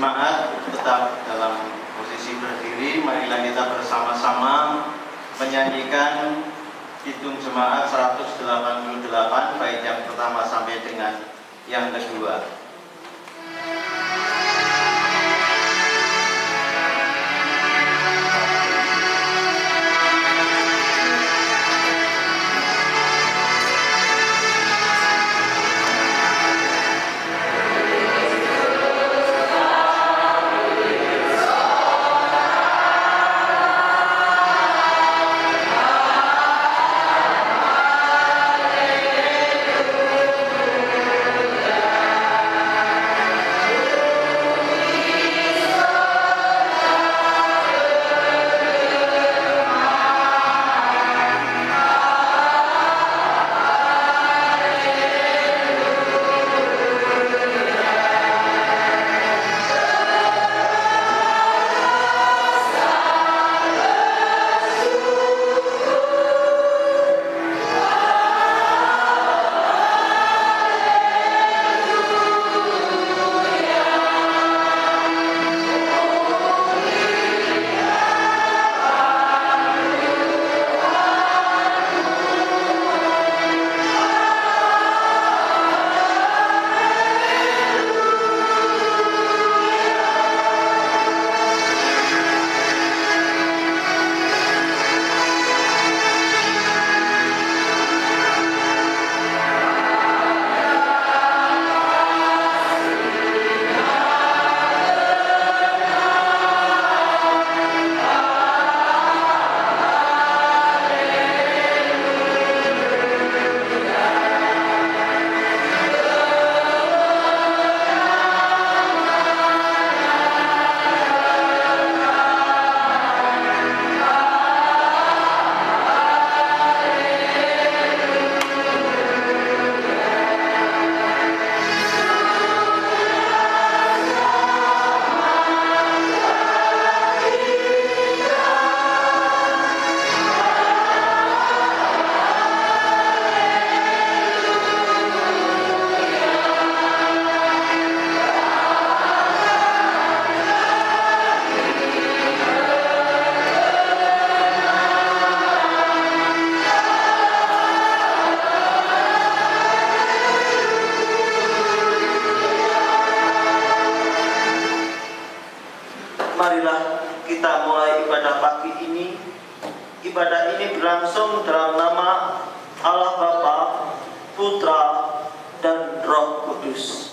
jemaat tetap dalam posisi berdiri. Marilah kita bersama-sama menyanyikan Kidung Jemaat 188 baik yang pertama sampai dengan yang kedua. Marilah kita mulai ibadah pagi ini. Ibadah ini berlangsung dalam nama Allah Bapa, Putra, dan Roh Kudus.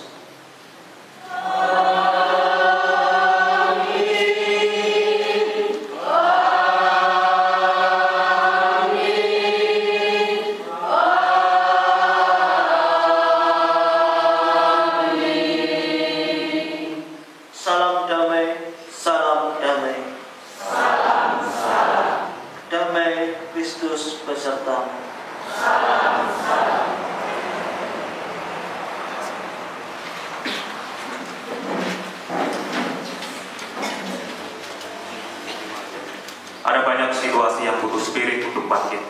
Situasi yang butuh spirit untuk bangkit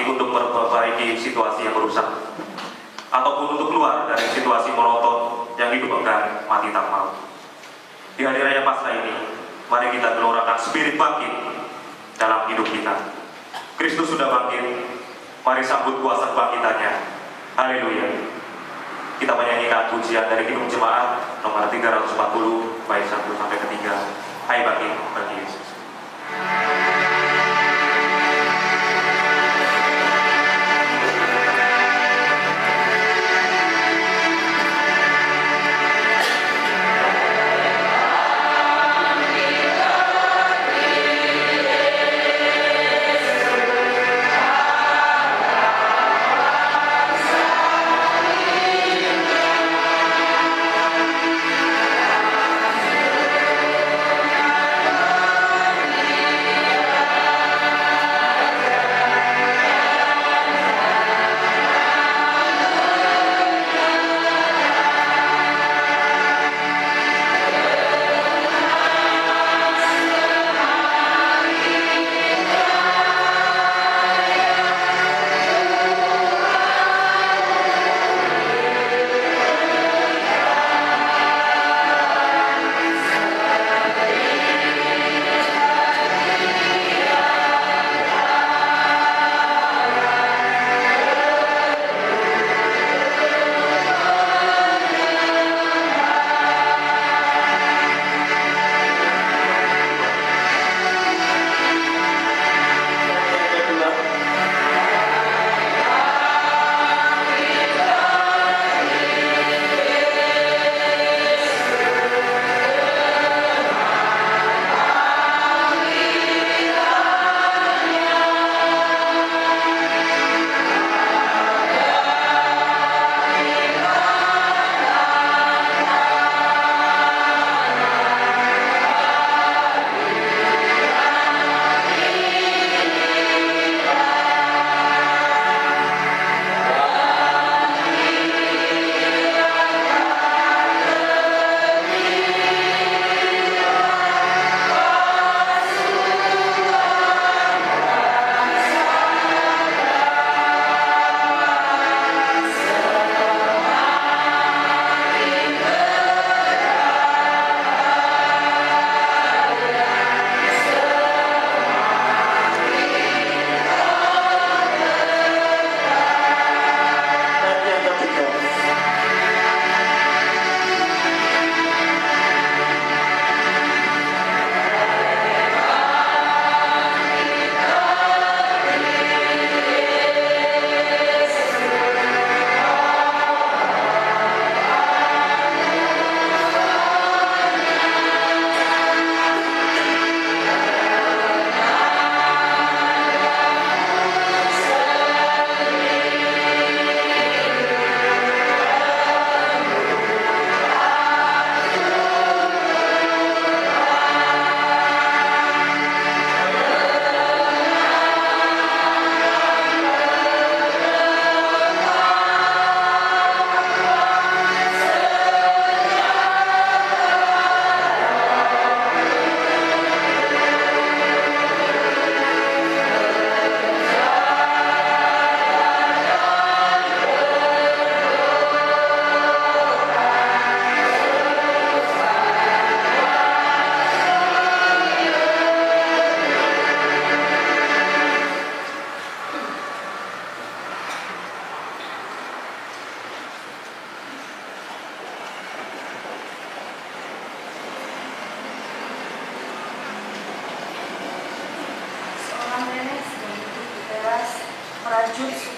untuk memperbaiki situasi yang rusak, ataupun untuk keluar dari situasi monoton yang hidup enggan mati tak mau. Di hari raya Paskah ini, mari kita gelorkan spirit bangkit dalam hidup kita. Kristus sudah bangkit, mari sambut kuasa kebangkitannya. Haleluya. Kita menyanyikan pujian dari Kidung Jemaat nomor 340 bait 1 sampai 3. Hai bangkit bagi Yesus. Amin.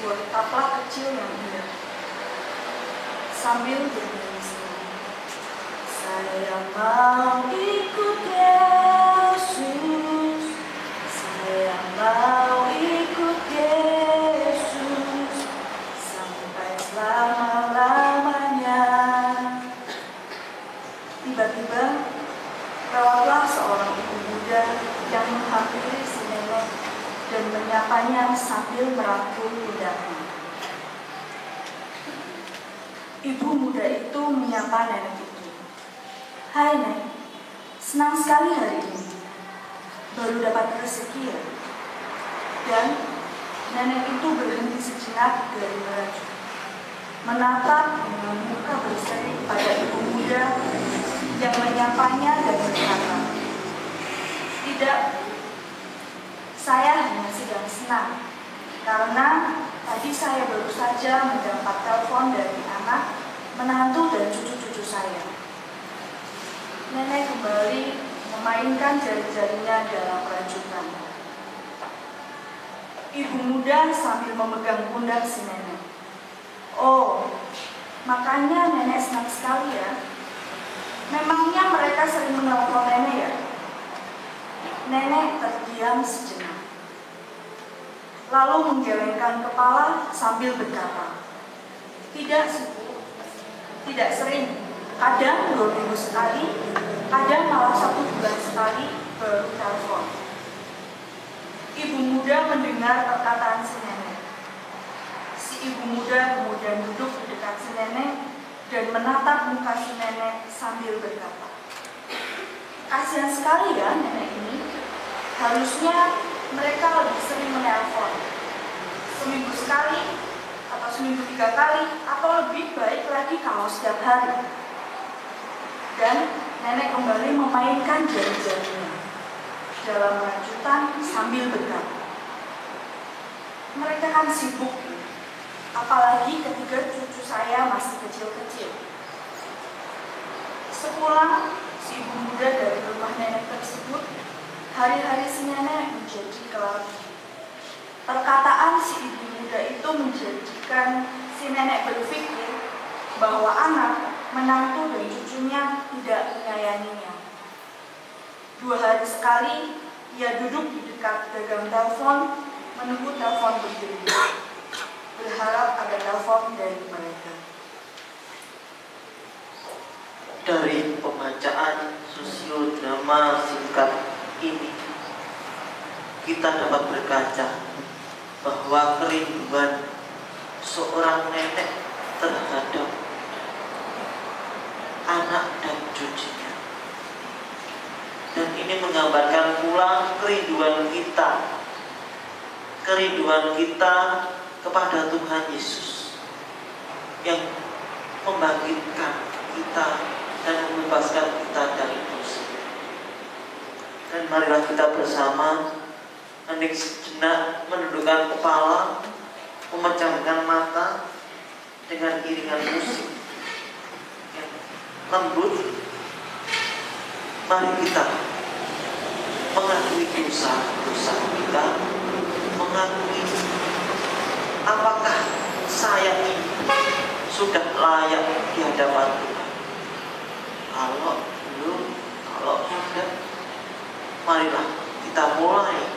sebuah taplak kecil yang indah. Sambil bernyanyi sendiri, saya mau ikut Yesus, saya mau ikut Yesus sampai selama-lamanya. Tiba-tiba lewatlah seorang ibu muda yang menghampiri si nenek dan menyapanya sambil merangkul pundaknya. Ibu muda itu menyapa nenek itu. "Hai Nek, senang sekali hari ini. Baru dapat rezeki ya?" Dan nenek itu berhenti sejenak dari merajut, menatap dengan muka berseri pada ibu muda yang menyapanya dan berkata, "Tidak, saya hanya sedang senang karena tadi saya baru saja mendapat telepon dari anak, menantu dan cucu-cucu saya." Nenek kembali memainkan jari-jarinya dalam rajutan. Ibu muda sambil memegang pundak si nenek. "Oh, makanya nenek senang sekali ya. Memangnya mereka sering menelpon nenek ya?" Nenek terdiam sejenak, lalu menggelengkan kepala sambil berkata, "Tidak sih, Bu. Tidak sering. Kadang 2 minggu sekali, kadang malah 1 bulan sekali baru telepon." Ibu muda mendengar perkataan si nenek. Si ibu muda kemudian duduk di dekat si nenek dan menatap muka si nenek sambil berkata, "Kasihan sekali ya nenek ini. Harusnya mereka lebih sering menelpon. Seminggu sekali, atau seminggu 3 kali, atau lebih baik lagi kalau setiap hari." Dan nenek kembali memainkan jari-jarinya dalam rajutan sambil berkata, "Mereka kan sibuk, apalagi ketika cucu saya masih kecil-kecil." Sepulang si ibu muda dari rumah nenek tersebut, hari-hari si nenek menjadi kelabu. Perkataan si ibu muda itu menjadikan si nenek berpikir bahwa anak, menantu dan cucunya tidak menyayanginya. 2 hari sekali ia duduk di dekat gagang telepon, menunggu telepon berdiri, berharap ada telepon dari mereka. Dari pembacaan sosiodrama singkat ini, kita dapat berkaca bahwa kerinduan seorang nenek terhadap anak dan cucunya, dan ini menggambarkan pula kerinduan kita kepada Tuhan Yesus yang membangkitkan kita dan membebaskan kita dari dosa. Dan marilah kita bersama hening sejenak, menundukkan kepala, memejamkan mata dengan iringan musik yang lembut. Mari kita mengakui dosa-dosa kita, mengakui apakah saya ini sudah layak di hadapan Tuhan. Kalau belum, kalau sudah, marilah kita mulai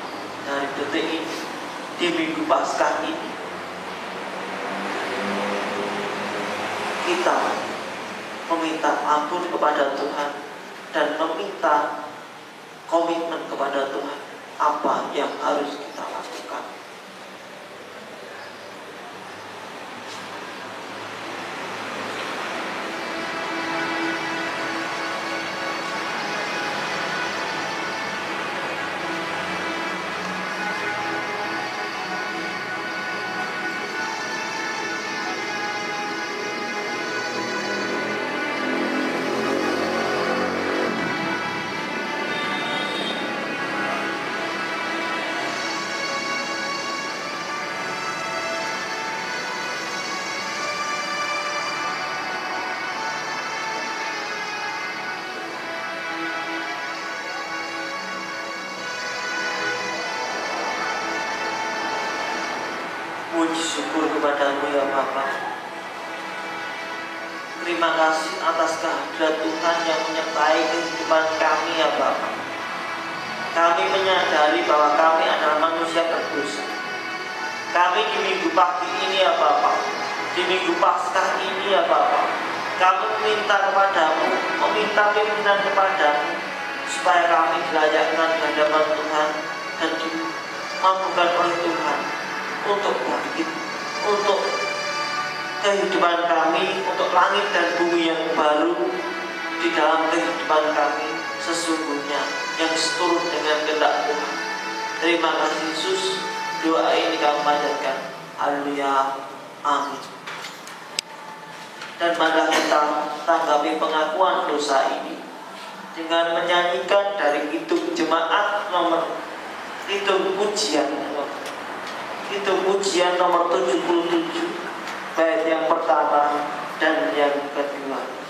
dari detik ini, di Minggu Paskah ini, kita meminta ampun kepada Tuhan dan meminta komitmen kepada Tuhan apa yang harus kita lakukan. puji syukur kepadamu ya Bapa. Terima kasih atas kehadirat Tuhan yang menyertai kehidupan kami ya Bapa. Kami menyadari bahwa kami adalah manusia berdosa. Kami di minggu pagi ini ya Bapa, di minggu Paskah ini ya Bapa, kami meminta kepadamu, meminta pimpinan kepadamu, supaya kami dilayakkan di hadapan Tuhan dan dimampukan oleh Tuhan untuk bangkit, untuk kehidupan kami, untuk langit dan bumi yang baru di dalam kehidupan kami sesungguhnya yang seturut dengan kehendak Tuhan. Terima kasih Yesus, doa ini kami panjatkan. Haleluya, amin. Dan marilah kita tanggapi pengakuan dosa ini dengan menyanyikan dari Kidung Jemaat nomor Kidung Pujian nomor 77 bait yang pertama dan yang kedua.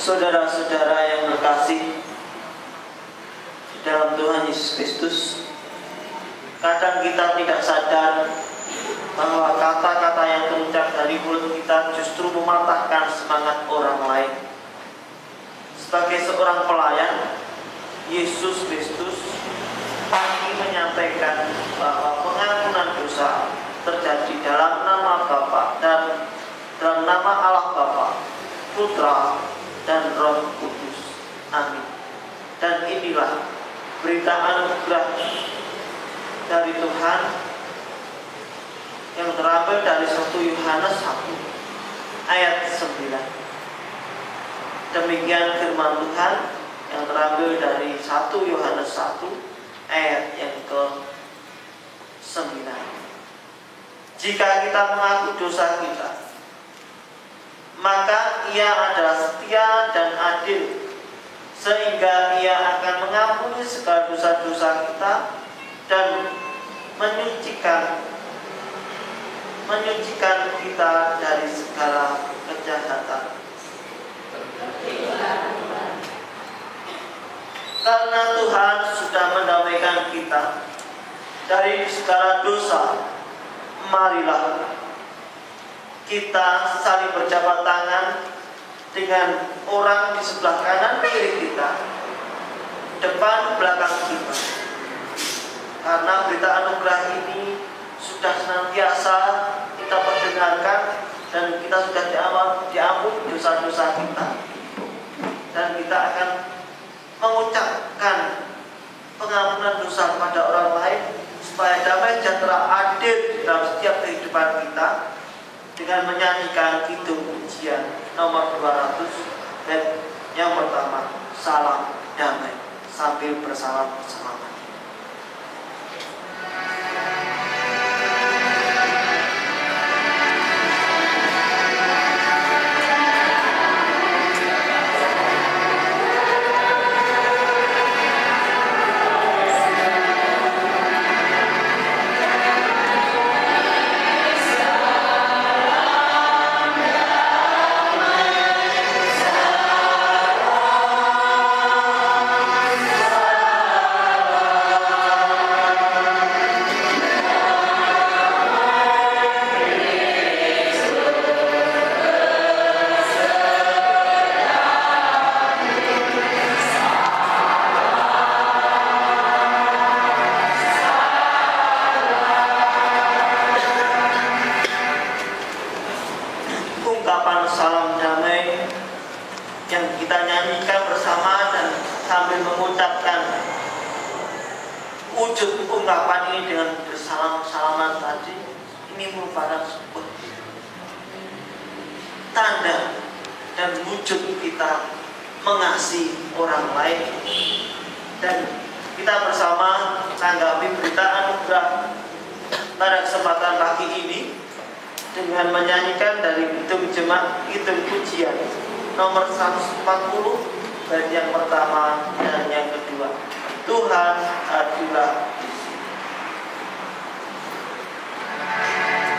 Saudara-saudara yang berkasih dalam Tuhan Yesus Kristus, kadang kita tidak sadar bahwa kata-kata yang terucap dari mulut kita justru mematahkan semangat orang lain. Sebagai seorang pelayan Yesus Kristus, kami menyampaikan bahwa pengampunan dosa terjadi dalam nama Bapa dan dalam nama Allah Bapa, Putra dan Roh Kudus. Amin. Dan inilah berita anugerah dari Tuhan yang terambil dari 1 Yohanes 1 ayat 9. Demikian firman Tuhan yang terambil dari 1 Yohanes 1 ayat yang ke-9. Jika kita mengaku dosa kita, maka Ia adalah setia dan adil, sehingga Ia akan mengampuni segala dosa-dosa kita dan menyucikan menyucikan kita dari segala kejahatan. Karena Tuhan sudah mendamaikan kita dari segala dosa, marilah kita saling berjabat tangan dengan orang di sebelah kanan kiri kita, depan belakang kita. Karena berita anugerah ini sudah senantiasa kita perdengarkan dan kita sudah diampuni dosa-dosa kita, dan kita akan mengucapkan pengampunan dosa kepada orang lain supaya damai sejahtera adil dalam setiap kehidupan kita dengan menyanyikan kidung pujian nomor 200 dan yang pertama, salam damai, sambil bersalam-salaman. Ungkapan salam damai yang kita nyanyikan bersama dan sambil mengucapkan wujud ungkapan ini dengan bersalam-salaman tadi, ini merupakan sebuah tanda dan wujud kita mengasihi orang lain, dan kita bersama menanggapi berita anugerah pada kesempatan pagi ini dengan menyanyikan dari kidung pujian nomor 140 bait yang pertama dan yang kedua. Tuhan adalah Amen.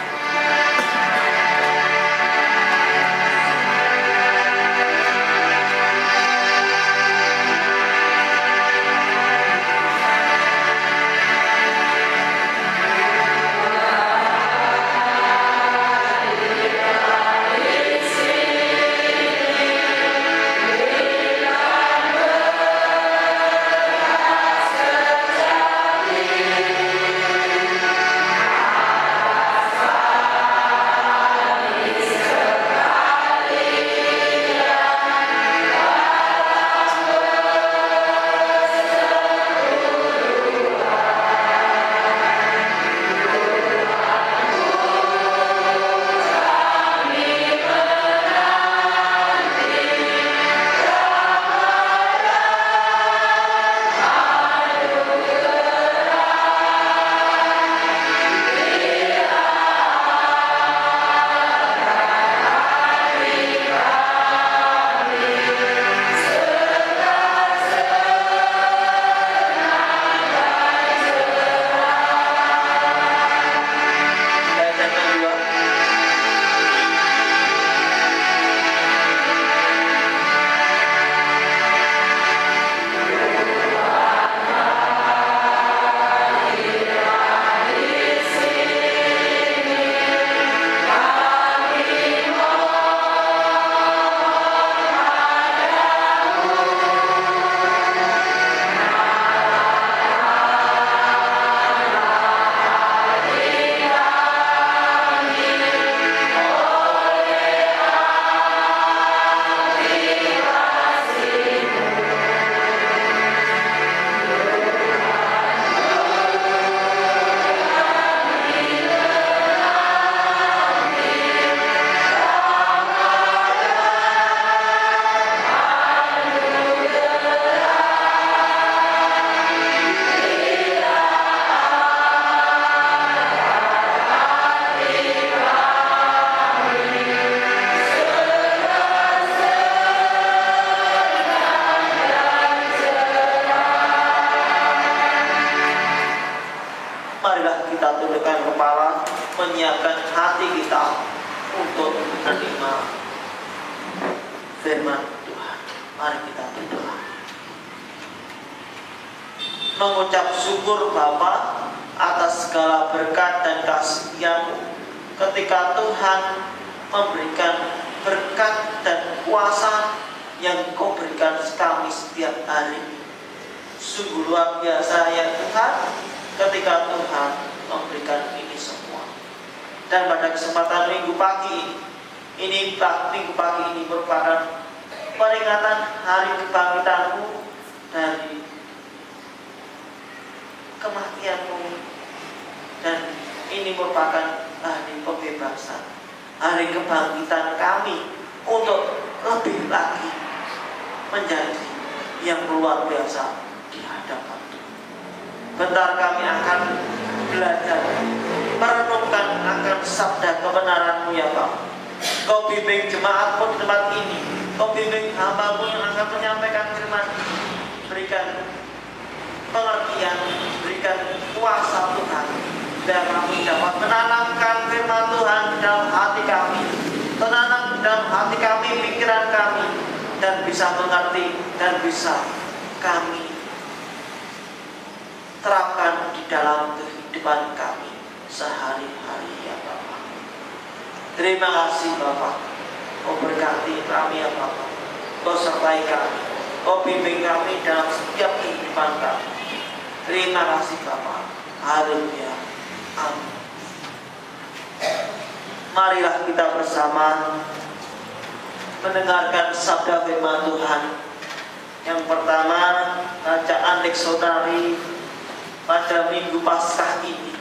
hati kita untuk menerima firman Tuhan. Mari kita berdoa. Mengucap syukur Bapa atas segala berkat dan kasih-Mu ketika Tuhan memberikan berkat dan kuasa yang Kau berikan kami setiap hari. Sungguh luar biasa ya Tuhan ketika Tuhan memberikan ini semua. Dan pada kesempatan minggu pagi ini merupakan peringatan hari kebangkitan-Mu dari kematian-Mu, dan ini merupakan hari pembebasan, hari kebangkitan kami untuk lebih lagi menjadi yang luar biasa di hadapan Tuhan. Bentar kami akan belajar merenungkan akan sabda kebenaran-Mu ya Bapa. Kau bimbing jemaat-Mu di tempat ini, Kau bimbing hamba-Mu yang akan menyampaikan firman. Berikan pengertian, berikan kuasa Tuhan, biar kami dapat menanamkan firman Tuhan dalam hati kami, tenanam dalam hati kami, pikiran kami, dan bisa mengerti dan bisa kami terapkan di dalam kehidupan kami sehari-hari ya Bapa. Terima kasih Bapa. Kau berkati kami ya Bapa. Kau sertai kami. Kau bimbing kami dalam setiap kehidupan kami. Terima kasih Bapa. Haleluya. Amin. Marilah kita bersama mendengarkan sabda firman Tuhan. Yang pertama, bacaan leksonari pada Minggu Paskah ini.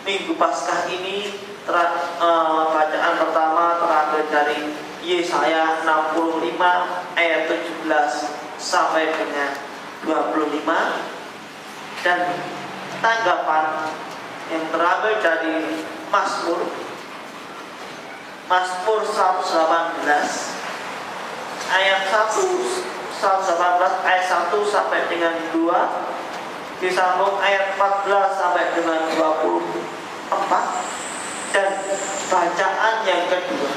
Minggu Paskah ini bacaan pertama terambil dari Yesaya 65 ayat 17 sampai dengan 25, dan tanggapan yang terambil dari Mazmur 118 ayat 118 ayat 1 sampai dengan 2, disambung ayat 14 sampai dengan 24, dan bacaan yang kedua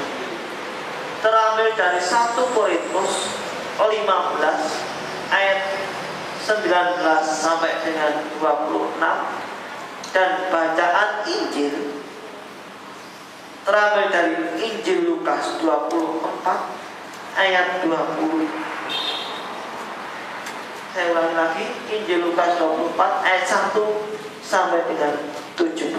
terambil dari 1 Korintus 15 ayat 19 sampai dengan 26, dan bacaan Injil terambil dari Injil Lukas 24 ayat 20. Saya ulangi lagi, Injil Lukas 24 ayat 1 sampai dengan 17.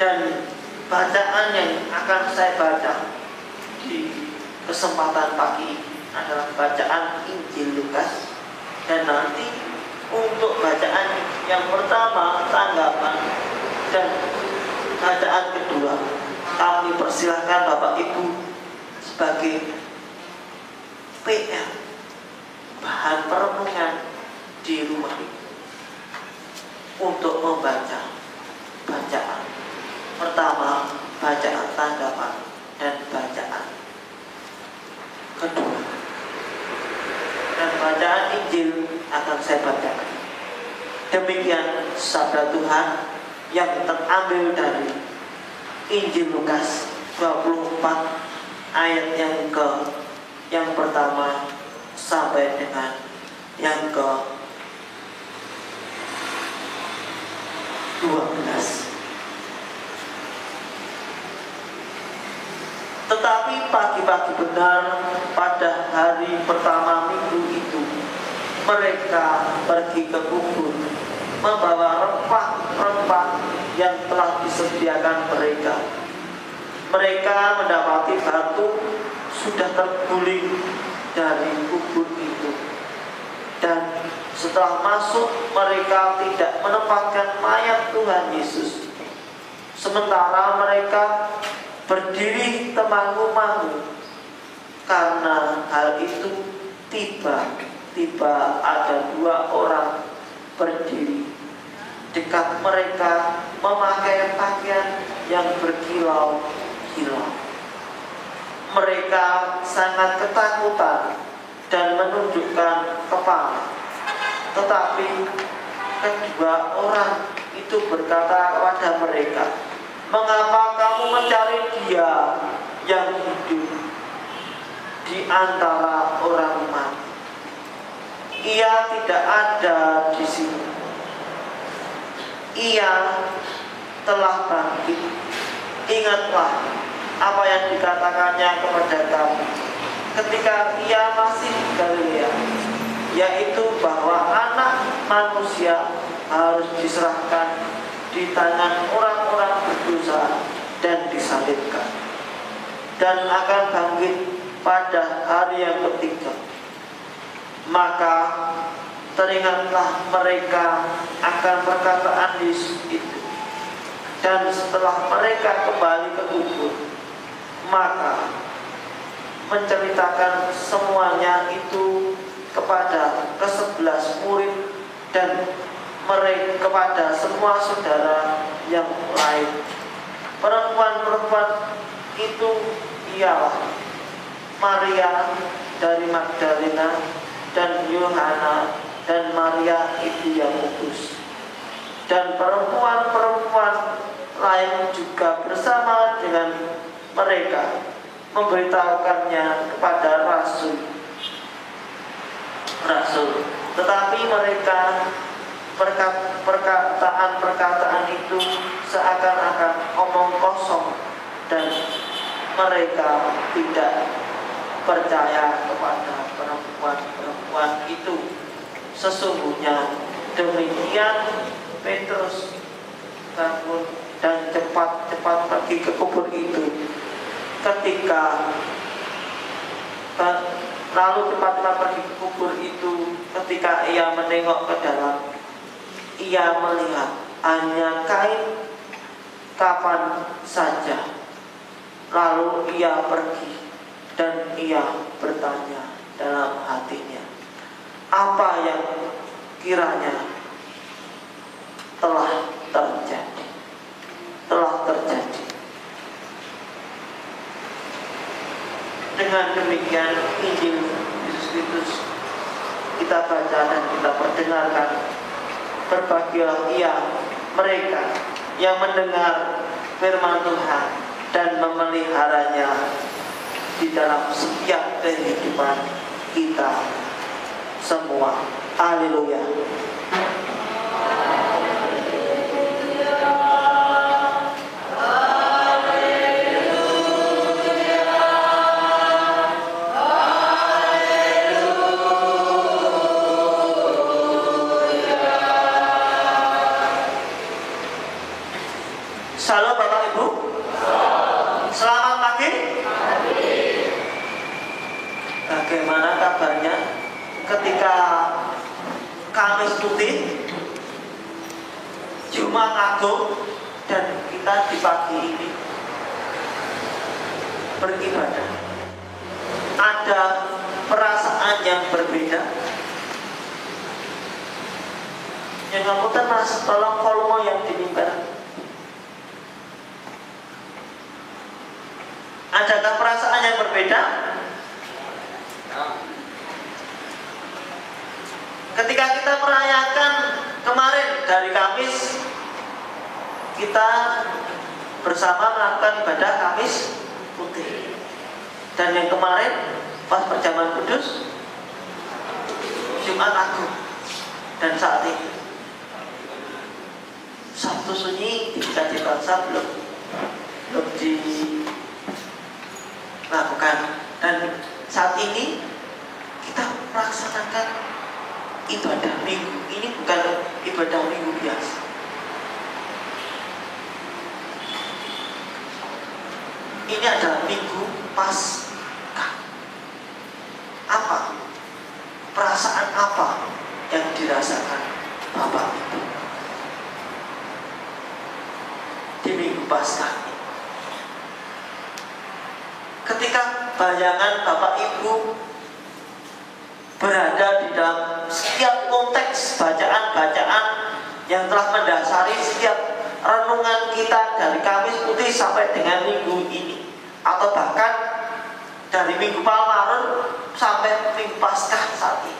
Dan bacaan yang akan saya baca di kesempatan pagi ini adalah bacaan Injil Lukas, dan nanti untuk bacaan yang pertama tanggapan, dan bacaan kedua kami persilahkan Bapak Ibu sebagai PR bahan perenungan di rumah ini untuk membaca bacaan pertama, bacaan tanggapan, dan bacaan kedua. Dan bacaan Injil akan saya bacakan. Demikian sabda Tuhan yang terambil dari Injil Lukas 24 ayat yang pertama sampai dengan yang ke-12. Tetapi pagi-pagi benar pada hari pertama minggu itu, mereka pergi ke kubur membawa rempah-rempah yang telah disediakan mereka. Mereka mendapati batu sudah terguling dari kubur itu, dan setelah masuk mereka tidak menempatkan mayat Tuhan Yesus. Sementara mereka berdiri temangu-mangu. Karena hal itu tiba-tiba ada 2 orang berdiri dekat mereka memakai pakaian yang berkilau-kilau. Mereka sangat ketakutan dan menundukkan kepala. Tetapi kedua orang itu berkata kepada mereka, "Mengapa kamu mencari Dia yang hidup di antara orang mati? Ia tidak ada di sini. Ia telah bangkit. Ingatlah apa yang dikatakannya kepada kamu ketika ia masih di Galilea, yaitu bahwa Anak Manusia harus diserahkan di tangan orang-orang berdosa dan disalibkan, dan akan bangkit pada hari yang ketiga." Maka teringatlah mereka akan perkataan Yesus itu. Dan setelah mereka kembali ke kubur, maka menceritakan semuanya itu kepada ke-11 murid dan mereka kepada semua saudara yang lain. Perempuan-perempuan itu ialah Maria dari Magdalena dan Yohana dan Maria ibu Yakobus, dan perempuan-perempuan lain juga bersama dengan mereka memberitahukannya kepada rasul. Tetapi mereka perkataan itu seakan-akan omong kosong, dan mereka tidak percaya kepada perempuan-perempuan itu. Sesungguhnya demikian Petrus bangun dan cepat-cepat pergi ke kubur itu. Lalu cepat-cepat pergi ke kubur itu. Ketika ia menengok ke dalam, ia melihat hanya kain kafan saja. Lalu ia pergi dan ia bertanya dalam hatinya, apa yang kiranya telah terjadi. Dengan demikian Injil Yesus Kristus kita baca dan kita perdengarkan. Berbahagialah mereka yang mendengar firman Tuhan dan memeliharanya di dalam setiap kehidupan kita semua. Haleluya. Salam Bapak Ibu. Selamat pagi. Bagaimana kabarnya ketika Kamis Putih, Jumat Agung, dan kita di pagi ini beribadah? Ada perasaan yang berbeda? Yang ngapunten Mas, tolong volume yang dimimper. Adakah perasaan yang berbeda? Ketika kita merayakan kemarin dari Kamis, kita bersama melakukan ibadah Kamis Putih. Dan yang kemarin pas perjamuan kudus, Jumat Agung. Dan saat ini Sabtu Sunyi di Kaji Bangsa belum dilakukan. Dan saat ini kita melaksanakan ibadah minggu. Ini bukan ibadah minggu biasa. Ini adalah minggu Paskah. Apa? Perasaan apa yang dirasakan Bapak Ibu di minggu Paskah ini? Ketika bayangan Bapak Ibu berada di dalam setiap konteks bacaan-bacaan yang telah mendasari setiap renungan kita dari Kamis Putih sampai dengan minggu ini, atau bahkan dari minggu Palmarum sampai minggu Paskah saat ini.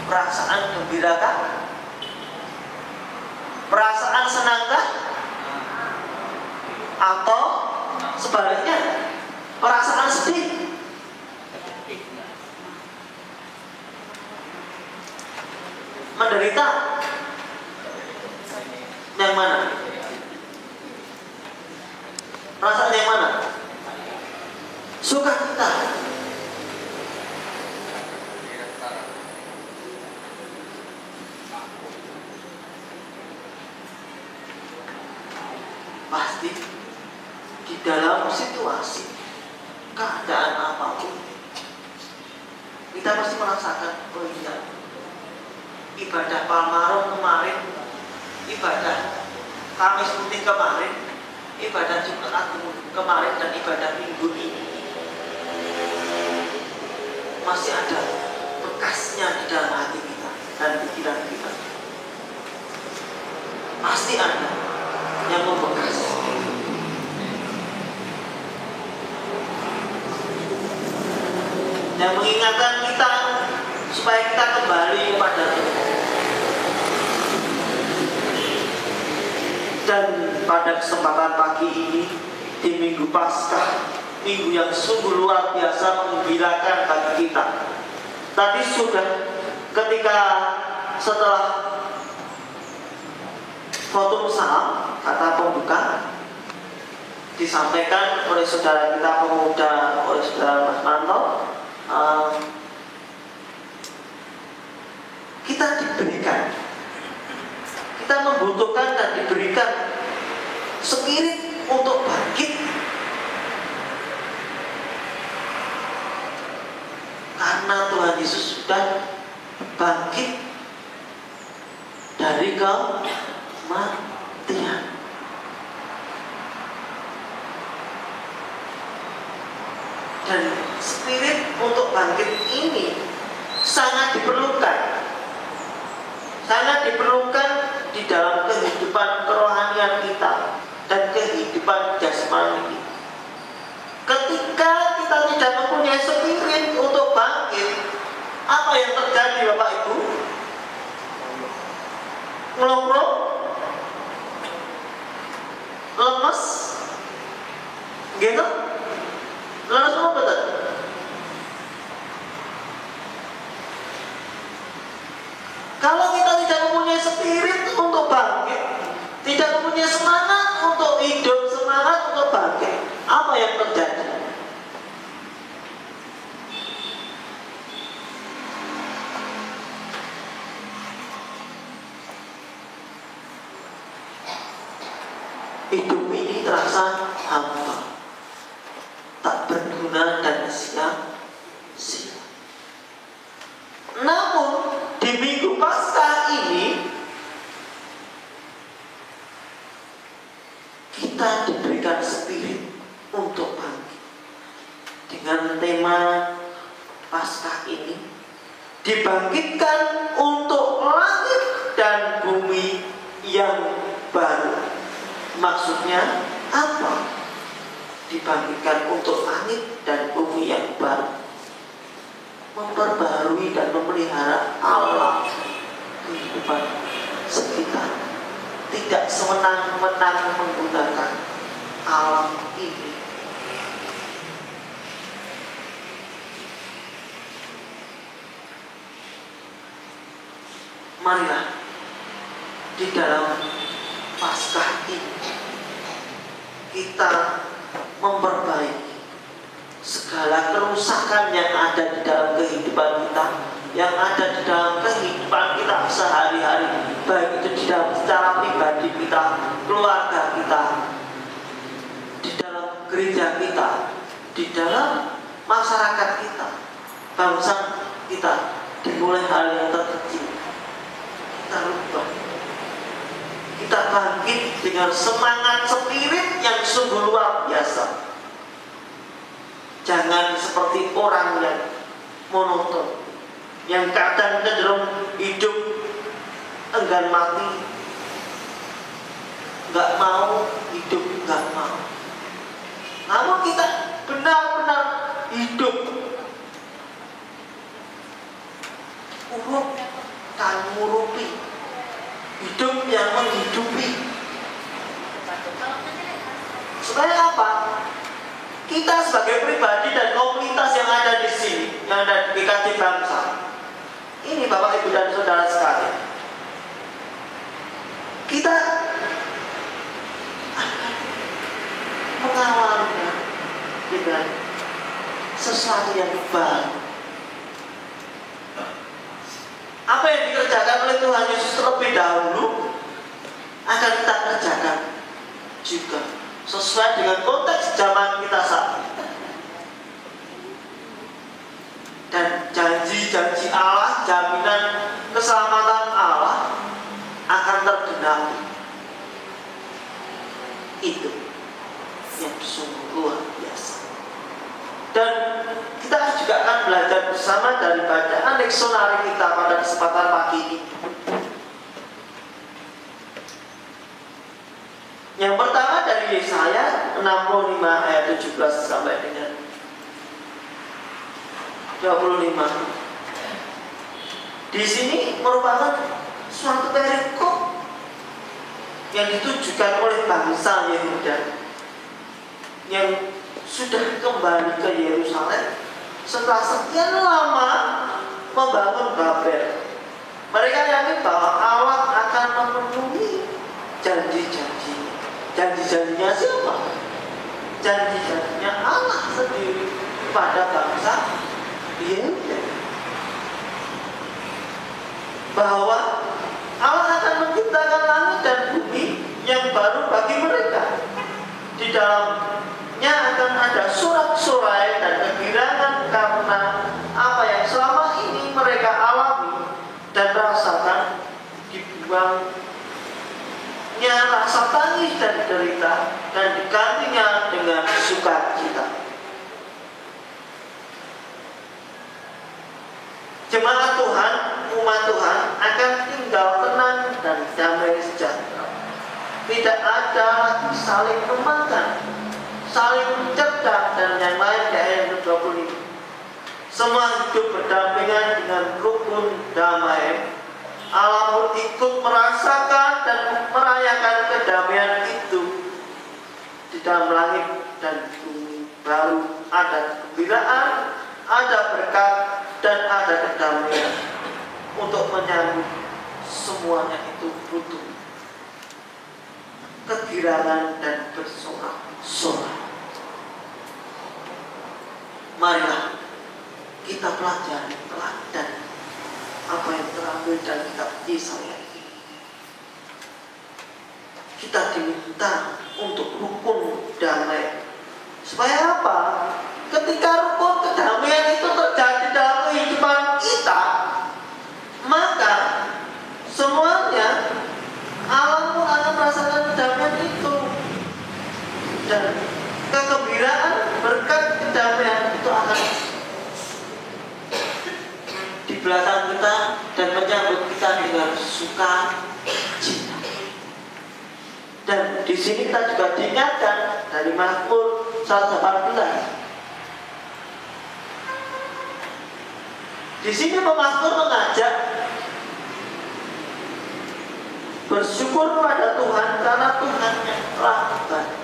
Perasaan gembirakah? Perasaan senangkah? Atau sebaliknya, perasaan sedih? Menderita? Yang mana? Perasaan yang mana? Sukacita. Pasti di dalam situasi keadaan apapun kita pasti merasakan, oh iya, ibadah Palmarum kemarin, ibadah Kamis Putih kemarin, ibadah Jumat Agung kemarin, dan ibadah Minggu ini masih ada bekasnya di dalam hati kita dan pikiran kita. Pasti ada yang membekas. Yang mengingatkan kita supaya kita kembali kepada Tuhan. Dan pada kesempatan pagi ini di Minggu Paskah, minggu yang sungguh luar biasa menggembirakan bagi kita. Tadi sudah ketika setelah khotbah salam, kata pembuka disampaikan oleh saudara kita pemuda, oleh saudara Mas Manto, kita diberikan, kita membutuhkan dan diberikan spirit untuk bangkit, karena Tuhan Yesus sudah bangkit dari kematian. Dan spirit untuk bangkit ini sangat diperlukan, sangat diperlukan di dalam kehidupan kerohanian kita dan kehidupan jasmani kita. Ketika kita tidak mempunyai spirit untuk bangkit, apa yang terjadi Bapak Ibu? Melongrok, lemes, gitu? Lemes apa betul? Kalau kita tidak mempunyai spirit untuk bangkit, tidak mempunyai semangat untuk hidup, semangat untuk bangkit, apa yang terjadi? Hidup ini terasa hampa, tak berguna dan sia-sia. Namun di Minggu Paskah ini kita diberikan spirit untuk bangkit. Dengan tema Paskah ini, dibangkitkan untuk langit dan bumi yang baru. Maksudnya apa? Dibangkitkan untuk langit dan bumi yang baru, memperbarui dan memelihara alam kehidupan sekitar, tidak semenang-menang menggunakan alam ini. Marilah di dalam Paskah ini kita memperbaiki segala kerusakan yang ada di dalam kehidupan kita, yang ada di dalam kehidupan kita sehari-hari, baik itu di dalam secara pribadi kita, keluarga kita, di dalam gereja kita, di dalam masyarakat kita, bangsa kita, dimulai hal yang terkecil. Kita lupa, kita bangkit dengan semangat spirit yang sungguh luar biasa. Jangan seperti orang yang monoton, yang kadang cenderung hidup enggan mati, nggak mau hidup, nggak mau. Namun kita benar-benar hidup, urut yang menghidupi. Supaya apa? Kita sebagai pribadi dan komunitas yang ada di sini, yang ada di GKJ Bangsa, ini Bapak Ibu dan Saudara sekalian, kita akan mengawalnya dengan sesuatu yang baru. Apa yang dikerjakan oleh Tuhan Yesus terlebih dahulu akan kita kerjakan juga sesuai dengan konteks zaman kita saat ini. Dan janji-janji Allah, jaminan keselamatan Allah akan tergenapi. Itu yang sungguh luar biasa. Dan kita juga akan belajar bersama dari bacaan leksionari kita pada kesempatan pagi ini. Yang pertama dari Yesaya 65 ayat 17 sampai dengan 25. Di sini merupakan suatu perikop yang ditujukan oleh bangsa Yehuda yang sudah kembali ke Yerusalem setelah sekian lama membangun Babel. Mereka yakin bahwa Allah akan memenuhi janji-janjinya. Janji-janjinya siapa? Janji-janjinya Allah sendiri pada bangsa Yehuda, bahwa Allah akan menciptakan langit dan bumi yang baru bagi mereka. Di dalamnya akan ada sorak-sorai dan kegirangan karena apa yang selama ini mereka alami dan rasakan. Dibuangnya rasa tangis dan derita dan digantinya dengan sukacita. Jemaat Tuhan, umat Tuhan akan tinggal tenang dan damai sejahtera. Tidak ada lagi saling memakan, saling mencegah dan yang lain di ayat 25. Semua hidup berdampingan dengan rukun damai. Allah pun ikut merasakan dan merayakan kedamaian itu. Di dalam langit dan bumi baru ada kegembiraan, ada berkat, dan ada kedamaian untuk menyambut semuanya itu butuh kegirangan dan bersorak-sorai. Marilah kita pelajari teladan apa yang terambil dari kitab Yesaya ini. Kita diminta untuk rukun damai. Supaya apa? Ketika rukun kedamaian itu terjadi dalam kehidupan kita, maka semuanya alam pun akan merasakan kedamaian itu, dan kegembiraan berkat kedamaian itu akan di belakang kita dan menyambut kita dengan sukacita. Dan di sini kita juga diingatkan dari Mazmur 118. Di sini pemazmur mengajak bersyukur pada Tuhan karena Tuhan yang telah baik.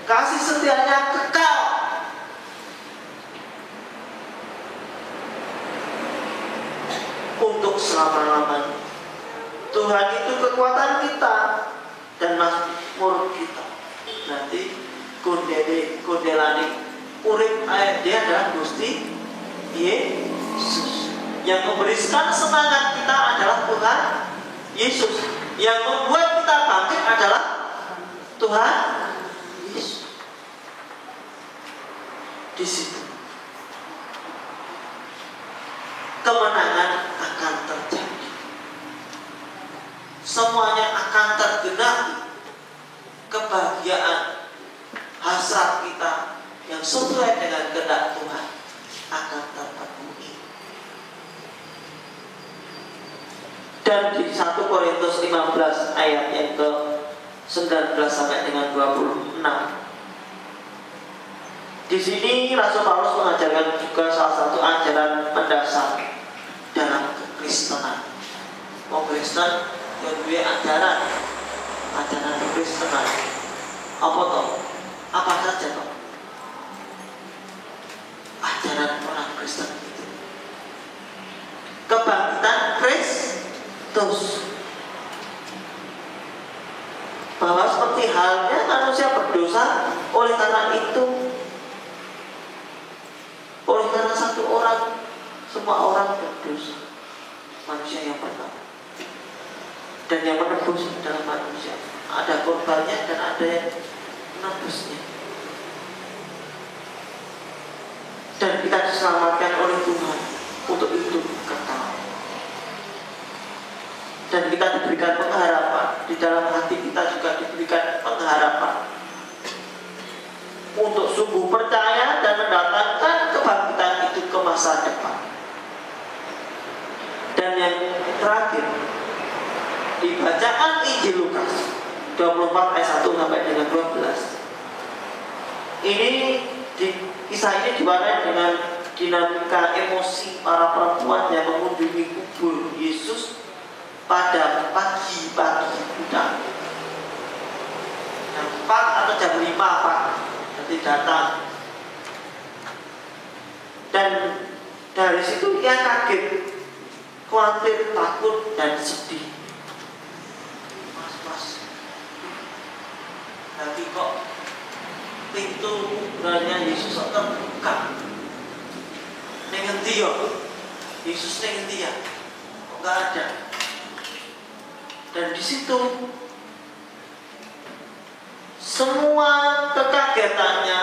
Kasih setianya kekal. Untuk selama-lamanya. Tuhan itu kekuatan kita dan mazmur kita. Nanti kundelani urip ayat dia adalah Gusti Yesus. Yang memberikan semangat kita adalah Tuhan Yesus. Yang membuat kita bangkit adalah Tuhan Yesus. Di situ kemenangan akan terjadi. Semuanya akan tergenapi. Kebahagiaan hasrat kita yang sesuai dengan kehendak Tuhan akan terpenuhi. Dan di 1 Korintus 15 ayat yang ke 19 sampai dengan 26. Di sini Rasul Paulus mengajarkan juga salah satu ajaran mendasar dalam kekristenan. Kristen yang duwe ajaran Kristenan. Apa toh? Apa saja toh? Ajaran orang Kristen itu kebangkitan Kristus, bahwa seperti halnya manusia berdosa, oleh karena itu, oleh karena satu orang, semua orang berdosa. Manusia yang pertama dan yang menebus adalah manusia. Ada korbannya dan ada yang menebusnya. Dan kita diselamatkan oleh Tuhan untuk hidup kekal. Dan kita diberikan pengharapan. Di dalam hati kita juga diberikan pengharapan untuk sungguh percaya dan mendatangkan kebangkitan itu ke masa depan. Dan yang terakhir, di bacaan Injil Lukas 24 ayat 1 sampai dengan 12. Ini kisah ini diwarnai dengan dinamika emosi para perempuan yang mengunjungi kubur Yesus pada pagi-pagi buta. Jam 4 atau jam 5 Pak, nanti datang. Dan dari situ ia kaget, khawatir, takut, dan sedih. Mas, lagi kok pintu kuburannya Yesus terbuka? Nengendi yo, Yesus nengendi ya? Kok nggak ada? Dan di situ semua kekagetannya,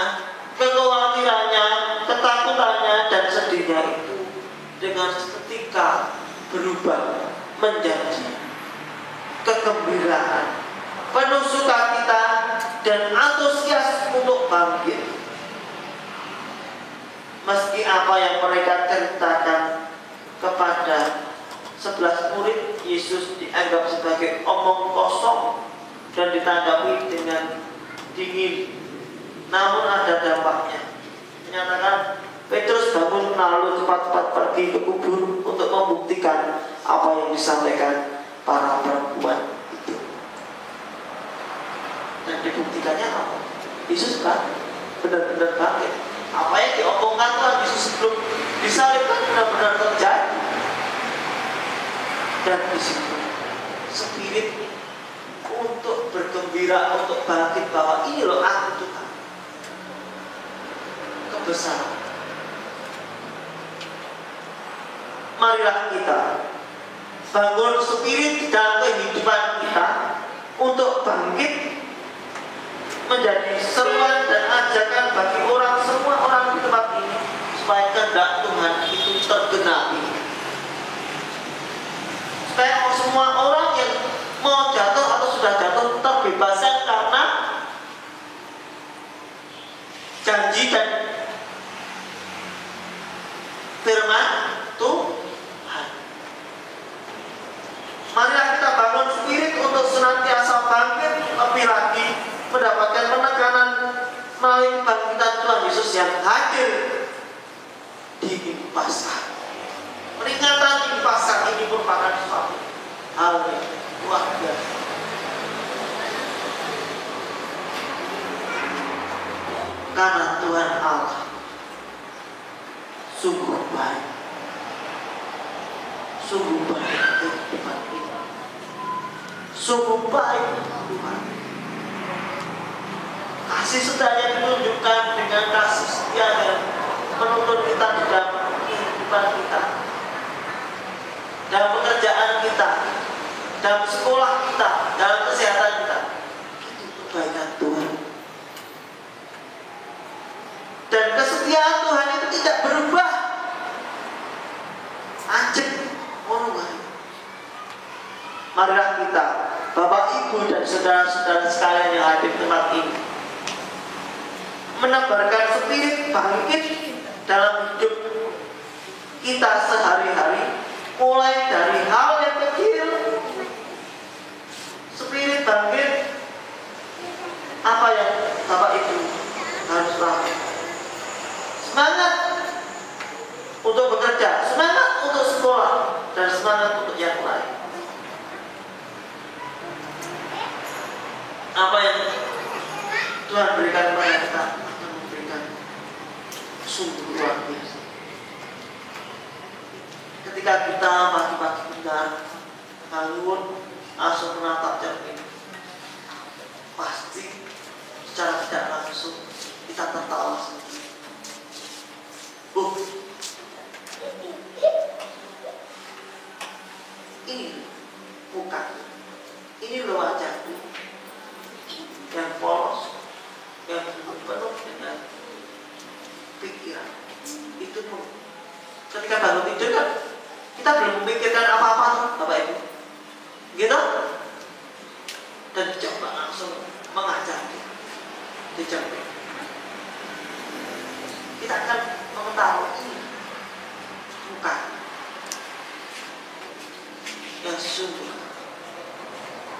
kekhawatirannya, ketakutannya, dan sedihnya itu dengan seketika berubah menjadi kegembiraan, penuh sukacita, dan antusias untuk bangkit. Meski apa yang mereka ceritakan kepada 11 murid, Yesus dianggap sebagai omong kosong dan ditanggapi dengan dingin. Namun ada dampaknya. Menyatakan, Petrus bangun lalu cepat-cepat pergi ke kubur untuk membuktikan apa yang disampaikan para perempuan itu. Dan dibuktikannya apa? Yesus kan benar-benar bangkit. Apa yang diomongkan Tuhan Yesus sebelum disalibkan benar-benar terjadi. Dan di situ spirit untuk bergembira, untuk bangkit, bahwa ini loh aku Tuhan. Kebesaran. Marilah kita bangun spirit di dalam kehidupan kita untuk bangkit, menjadi seruan dan ajakan bagi semua orang di tempat ini, supaya kehendak Tuhan itu tergenapi. Supaya semua orang yang mau jatuh atau sudah jatuh terbebaskan karena janji dan firman Tuhan. Marilah kita bangun spirit untuk senantiasa bangkit, lebih lagi mendapatkan penekanan melalui bangkitan Tuhan Yesus yang hadir di Paskah. Peringatan di Paskah ini merupakan suatu hal yang luar biasa. Karena Tuhan Allah sungguh baik, sungguh baik kehidupan kita, sungguh baik Tuhan. Kasih setianya ditunjukkan dengan kasih setia dan menuntun kita di dalam kehidupan kita, dalam pekerjaan kita, dalam sekolah kita, dalam kesehatan kita. Itu kebaikan Tuhan. Dan kesetiaan Tuhan itu tidak berubah. Anjing orang. Marilah kita, Bapak, Ibu, dan saudara-saudara sekalian yang hadir di tempat ini, menebarkan spirit bangkit dalam hidup kita sehari-hari, mulai dari hal yang kecil. Spirit bangkit, apa yang Bapak Ibu harus lakukan? Semangat untuk bekerja, semangat untuk sekolah, dan semangat untuk yang lain. apa yang Tuhan berikan kepada kita akan memberikan sungguh luar biasa. Ketika kita pagi-pagi benar bangun langsung menatap cermin, pasti secara tidak langsung kita tertawa sendiri. Ini bukan, ini loh wajahku yang polos, yang penuh dengan pikiran. Itu pun ketika bangun tidur kan kita belum memikirkan apa-apa, Bapak Ibu, gitu. Dan coba langsung mengajar di cermin, kita akan mengetahui ini bukan yang sungguh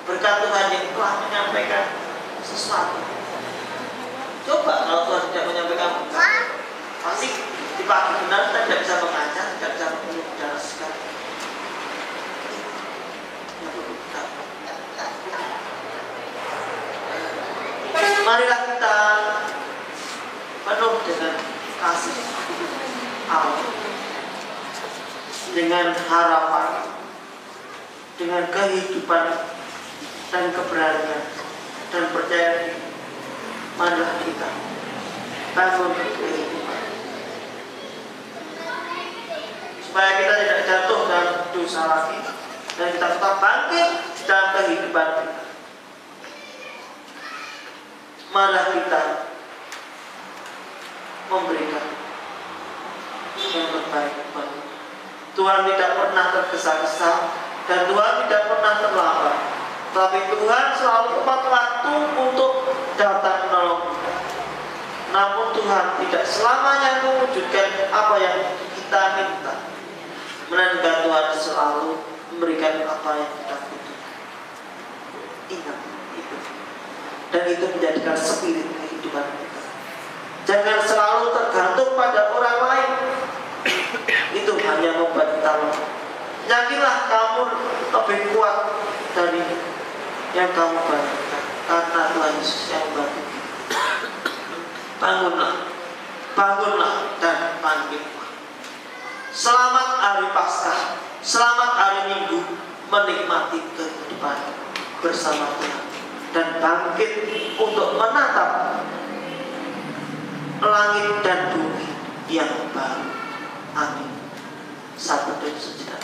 berkat Tuhan yang telah menyampaikan sesuatu. Coba kalau Tuhan tidak menyampaikan, pasti di pagi benar kita tidak bisa mengajar, tidak bisa mengeluh udara segar. Marilah kita penuh dengan kasih Allah, dengan harapan, dengan kehidupan dan keberanian dan percaya diri. Marilah kita bangun kehidupan supaya kita tidak jatuh dalam dosa lagi dan kita tetap bangkit dalam kehidupan kita. Marilah kita memberikan yang terbaik bagi Tuhan. Tidak pernah tergesa-gesa dan Tuhan tidak pernah terlambat, tapi Tuhan selalu tepat waktu untuk datang menolong. Namun Tuhan tidak selamanya mewujudkan apa yang kita minta, melainkan Tuhan selalu memberikan apa yang kita butuhkan. Ingat itu, dan itu menjadikan spirit kehidupan kita. Jangan selalu tergantung pada orang lain. Itu hanya membuat kita lemah. Yakinlah kamu lebih kuat dari yang kamu bayangkan, karena Tuhan Yesus yang membantu. Bangunlah, bangunlah dan bangkitlah. Selamat hari Paskah, selamat hari Minggu, menikmati kehidupan bersama Tuhan dan bangkit untuk menatap langit dan bumi yang baru. Amin. Satu dan sejenak.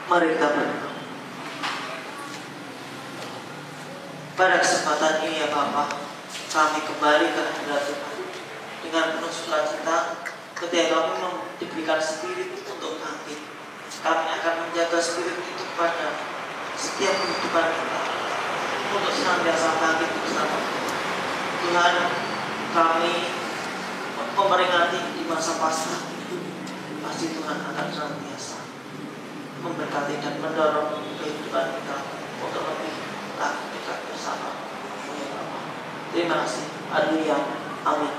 Mari kita berdoa. Pada kesempatan ini ya Bapa, kami kembali ke hadirat Tuhan dengan penuh sukacita ketika kami diberikan spirit untuk bangkit. Kami akan menjaga spirit itu pada setiap kehidupan kita untuk senantiasa bangkit bersama Tuhan. Kami memperingati di masa Paskah itu, pasti Tuhan akan senantiasa memberkati dan mendorong kehidupan kita untuk lebih dekat bersama. Terima kasih. Haleluya. Amin.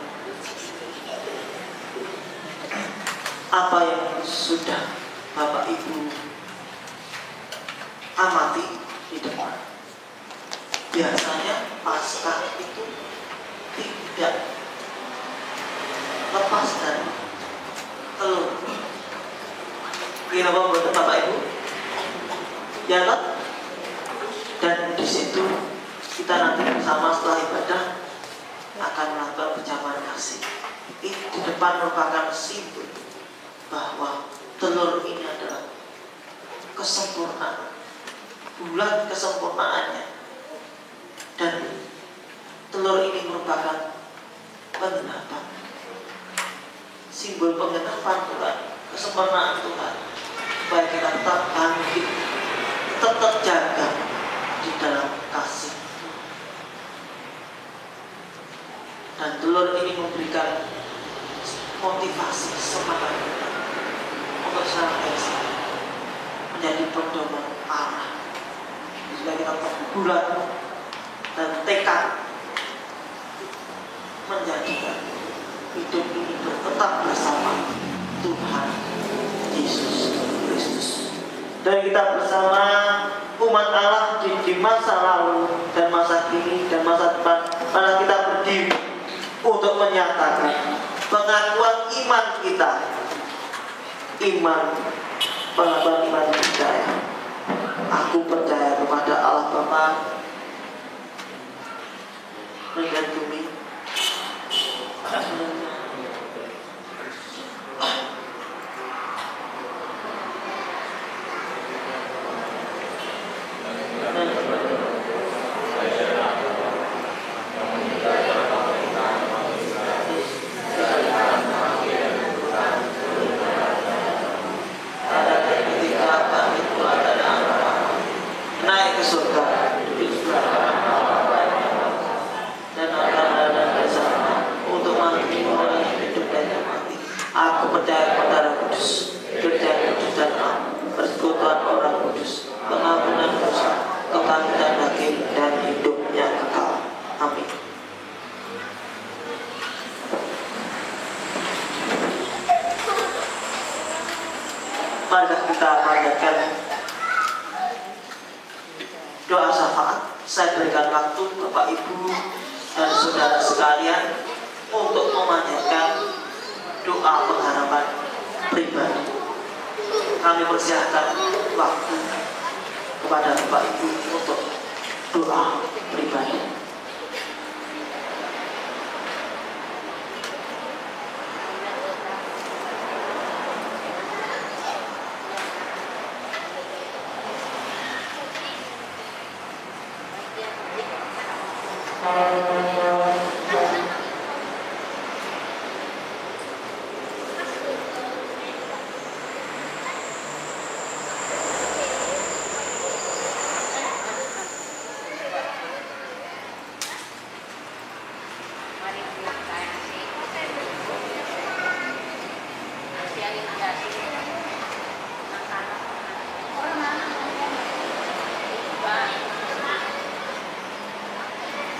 Apa yang sudah Bapak Ibu amati di depan, biasanya Paskah itu tidak lepas dari Ya kan? Dan di situ kita nanti bersama setelah ibadah akan melakukan perjamuan kasih. Itu di depan merupakan simbol bahwa telur ini adalah kesempurnaan, bulan kesempurnaannya, dan telur ini merupakan penggenapan, simbol penggenapan Tuhan, kesempurnaan Tuhan, supaya kita tetap bangkit, tetap jaga di dalam kasih. Dan telur ini memberikan motivasi, semangat kita untuk senantiasa menjadi pedoman arah, supaya kita tetap bulat dan tekad menjadikan hidup ini tetap bersama Tuhan Yesus Kristus. Dan kita bersama umat Allah di masa lalu dan masa kini dan masa depan, malah kita berdiri untuk menyatakan pengakuan iman kita, pengakuan iman kita. Aku percaya kepada Allah Bapa dan bumi. Naik ke surga dan akan bersama untuk mati orang yang hidup dan yang mati. Aku percaya kepada Roh Kudus, kerja kudus dan persekutuan orang kudus, pengampunan dosa, kebangkitan daging dan hidupnya kekal. Amin. Mari kita panjatkan doa syafaat. Saya berikan waktu Bapak Ibu dan saudara sekalian untuk memanjatkan doa pengharapan pribadi. Kami persilakan waktu kepada Bapak Ibu untuk doa pribadi.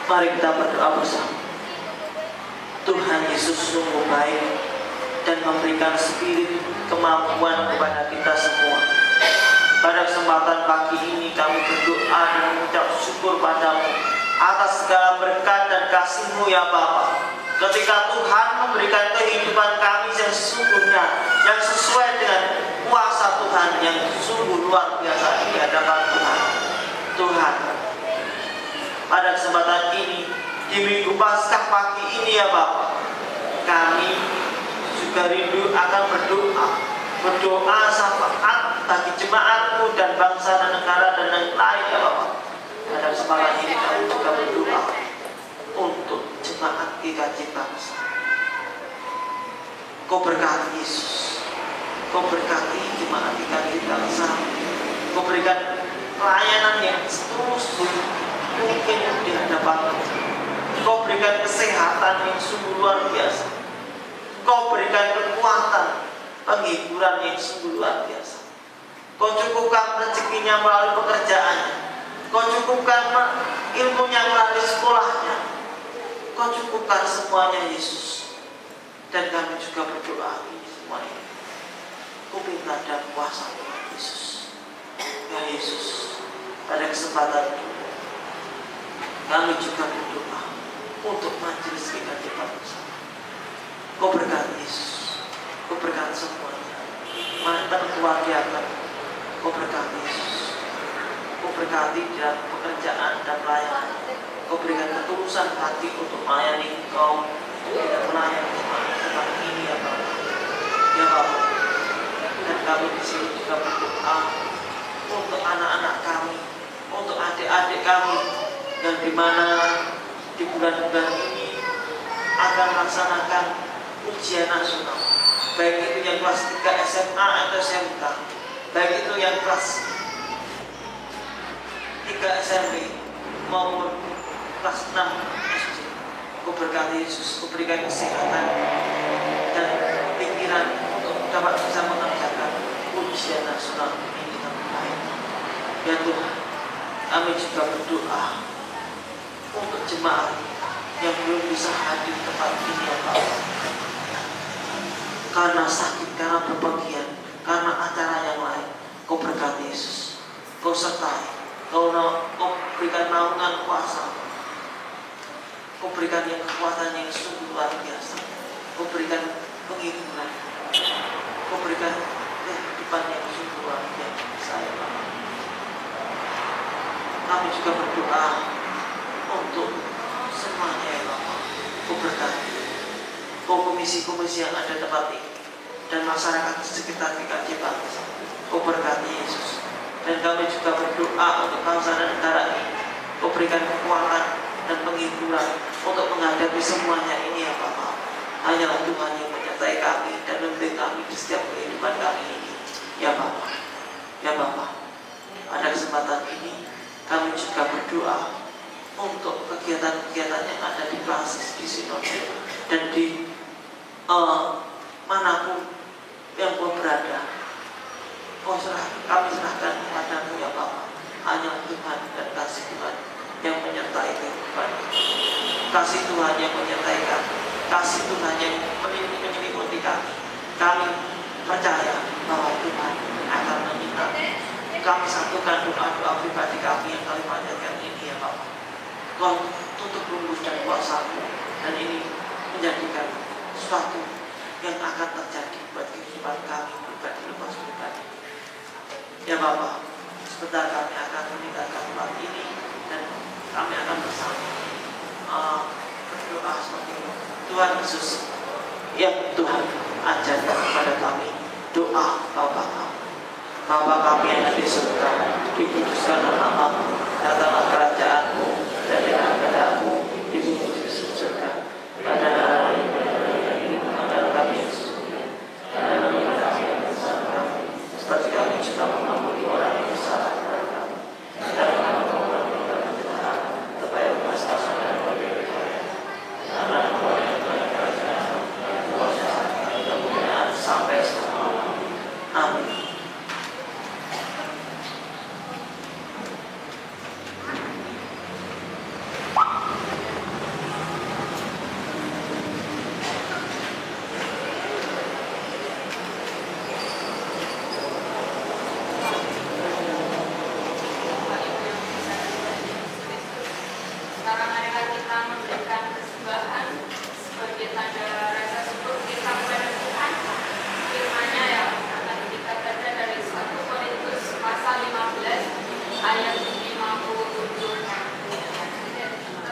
Mari kita berdoa bersama. Tuhan Yesus sungguh baik dan memberikan spirit kemampuan kepada kita semua. Pada kesempatan pagi ini kami berdoa dan mengucap syukur padamu atas segala berkat dan kasih-Mu ya Bapa. Ketika Tuhan memberikan kehidupan kami yang sesungguhnya, yang sesuai dengan kuasa Tuhan yang sungguh luar biasa di hadapan Tuhan. Tuhan, pada kesempatan ini, di Minggu Paskah pagi ini ya Bapak, kami juga rindu akan berdoa syafaat bagi jemaat-Mu dan bangsa dan negara dan yang lain ya Bapak. Pada kesempatan ini kami juga berdoa untuk jemaat GKJ bangsa. Kau berkati Yesus, Kau berkati jemaat GKJ bangsa, Kau berikan pelayanan yang terus mungkin di hadapan. Kau berikan kesehatan yang sungguh luar biasa. Kau berikan kekuatan, penghiburan yang sungguh luar biasa. Kau cukupkan rezekinya melalui pekerjaannya. Kau cukupkan ilmunya melalui sekolahnya. Kau cukupkan semuanya Yesus. Dan kami juga berdoa ini semuanya. Kau minta dan kuasa Tuhan Yesus. Ya Yesus, pada kesempatan ini kami juga berdoa untuk majelis GKJ bangsa. Kau berkati Yesus, Kau berkati semuanya. Mantan keluarga kami, Kau berkati Yesus. berkati dalam pekerjaan dan pelayanan. Kau berikan ketulusan hati untuk melayani Engkau, untuk melayani tempat ini ya Bapa. Ya Bapa. Dan kami di sini juga berdoa untuk anak-anak kami, untuk adik-adik kami yang dimana di bulan-bulan ini akan melaksanakan ujian nasional, baik itu yang kelas 3 SMA atau SMK, baik itu yang kelas 3 SMP maupun kelas 6 SD. Kau berkati Yesus, kau berikan kesehatan dan pikiran untuk dapat bisa mengerjakan ujian nasional ini dengan baik. Ya Tuhan, kami juga berdoa untuk jemaat yang belum bisa hadir di tempat ini ya Bapak, karena sakit, karena berpergian, karena acara yang lain. Kau berkati Yesus, kau sertai, kau berikan naungan kuasa, kau berikan yang kekuatan yang sungguh luar biasa, kau berikan penghiburan, kau berikan kehidupan yang sungguh luar biasa ya Bapak. Kami juga berdoa untuk semuanya ya Bapak. Kau berkati komisi-komisi yang ada tempat ini dan masyarakat sekitar GKJ Bangsa. Kau berkati Yesus. Dan kami juga berdoa untuk bangsa dan negara ini. Kau berikan kekuatan dan penghiburan untuk menghadapi semuanya ini ya Bapak. Hanyalah Tuhan yang menyertai kami dan membimbing kami di setiap kehidupan kami ini ya Bapak. Ya Bapak, pada kesempatan ini kami juga berdoa untuk kegiatan-kegiatan yang ada di basis, di sinode dan di manapun yang kau berada. Kami serahkan kepadamu ya Bapa. Hanya Tuhan dan kasih Tuhan yang menyertai kehidupan. Kasih Tuhan yang menyertai kami. Kasih Tuhan yang menyelimuti kami. Kami percaya bahwa Tuhan akan menyertai. Kami satukan doa-doa pribadi kami yang kami panjatkan ini ya Bapak. Kau tutup rumput dan kuasa-Mu, dan ini menjadikan sesuatu yang akan terjadi buat kehidupan kami pribadi lepas pribadi. Ya Bapak, sebentar kami akan meninggalkan tempat ini dan kami akan bersama berdoa seperti itu. Tuhan Yesus, ya Tuhan, ajarkan kepada kami doa Bapa kami. Bapa kami yang ada di surga, dikuduskanlah namamu, datanglah kerajaan-Mu, dan kehendakmu di bumi di surga. Pada hari ini makanan kami yang sesungguhnya, dan ampuni kami dosa kami, seperti kami juga mengampuni orang yang bersalah kepada kami. Dan kami mengampuni kami kesalahan, tetapi lepas dan bagi kami. Karena Engkau yang Tuhan kerajaan, kuasa dan kemuliaan sampai selama-lamanya. Amin.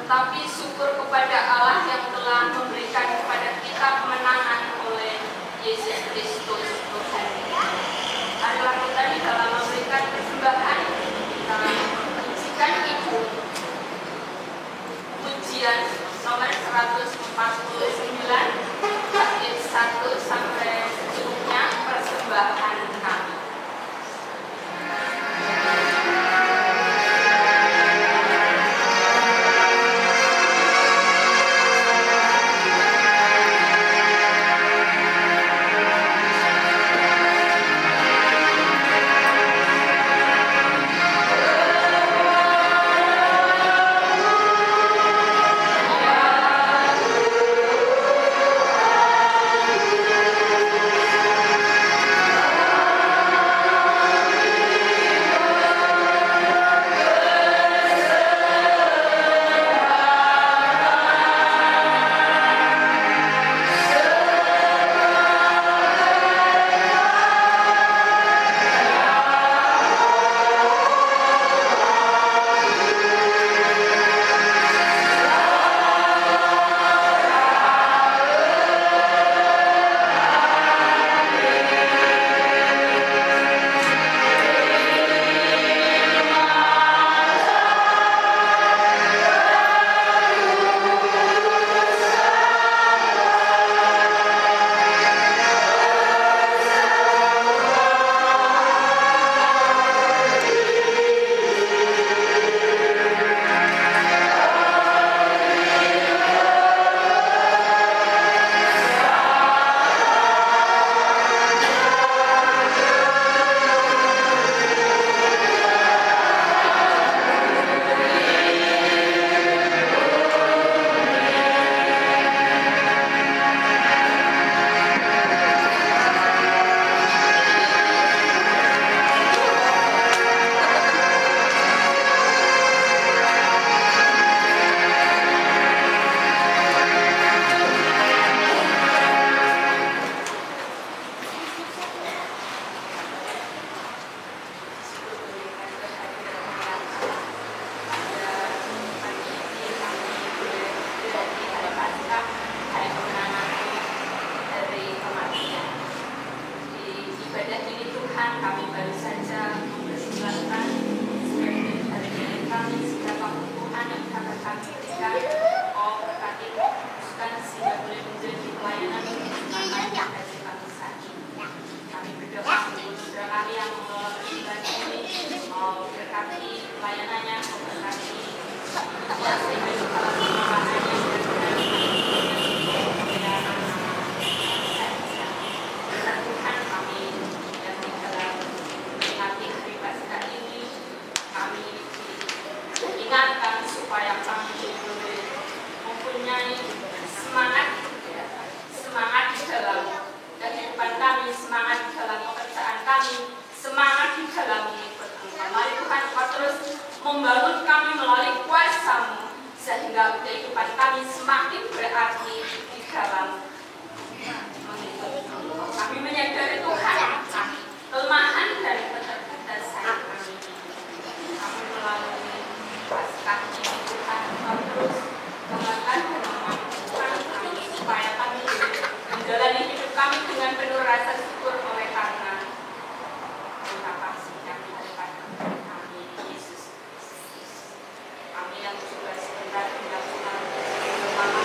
Tetapi syukur kepada Allah yang telah memberikan kepada kita kemenangan oleh Yesus Kristus Tuhan. Marilah kita di dalam memberikan persembahan, kita pujikan Ibu. Pujian nomor 149 bait 1 sampai seterusnya, persembahan kami. sehingga kehidupan kami semakin berarti di dalam mengikut. Kami menyadari Tuhan kelemahan dan keterbatasan kami. Kami melalui Paskah ini Tuhan terus kembangkan dan memampukan kami supaya kami menjalani hidup kami dengan penuh rasa syukur oleh karena terima kasih kami daripada kami Yesus Kristus. Kami yang juga sebentar tinggal bersama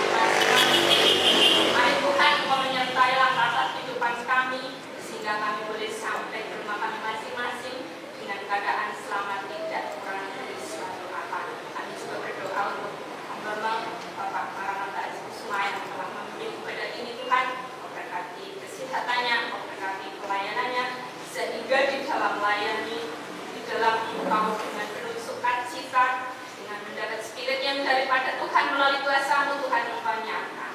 mari Tuhan Engkau menyertai langkah kehidupan kami sehingga kami boleh sampai ke rumah kami masing-masing dengan keadaan selamat, tidak kurang dari suatu apa. Kami juga berdoa untuk hamba Bapak Maranatha Aji Kusuma yang telah memimpin ibadah ini Tuhan, memberkati kesehatannya, memberkati pelayanannya, sehingga di dalam melayani, di dalam Engkau dengan penuh sukacita, dengan mendapat spirit yang daripada Tuhan melalui kuasa-Mu Tuhan Engkau nyata,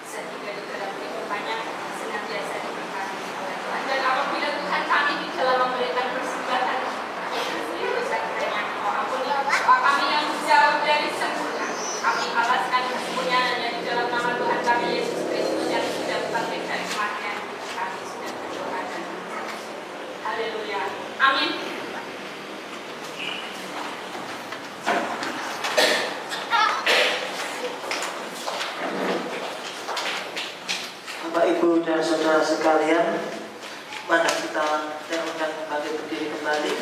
sehingga di dalam kehidupannya senantiasa diberkati oleh Tuhan. Dan apabila Tuhan kami di dalam memberikan persembahan dosa kiranya Engkau ampuni doa kami yang jauh dari sempurna. Kami alaskan kesempurnaannya di dalam nama Tuhan kami Yesus Kristus yang sudah bangkit dari kematian. Kami sudah berdoa dan berdoa. Haleluya. Amin. Bapak, Ibu, dan saudara sekalian, mari kita akan kembali berdiri kembali.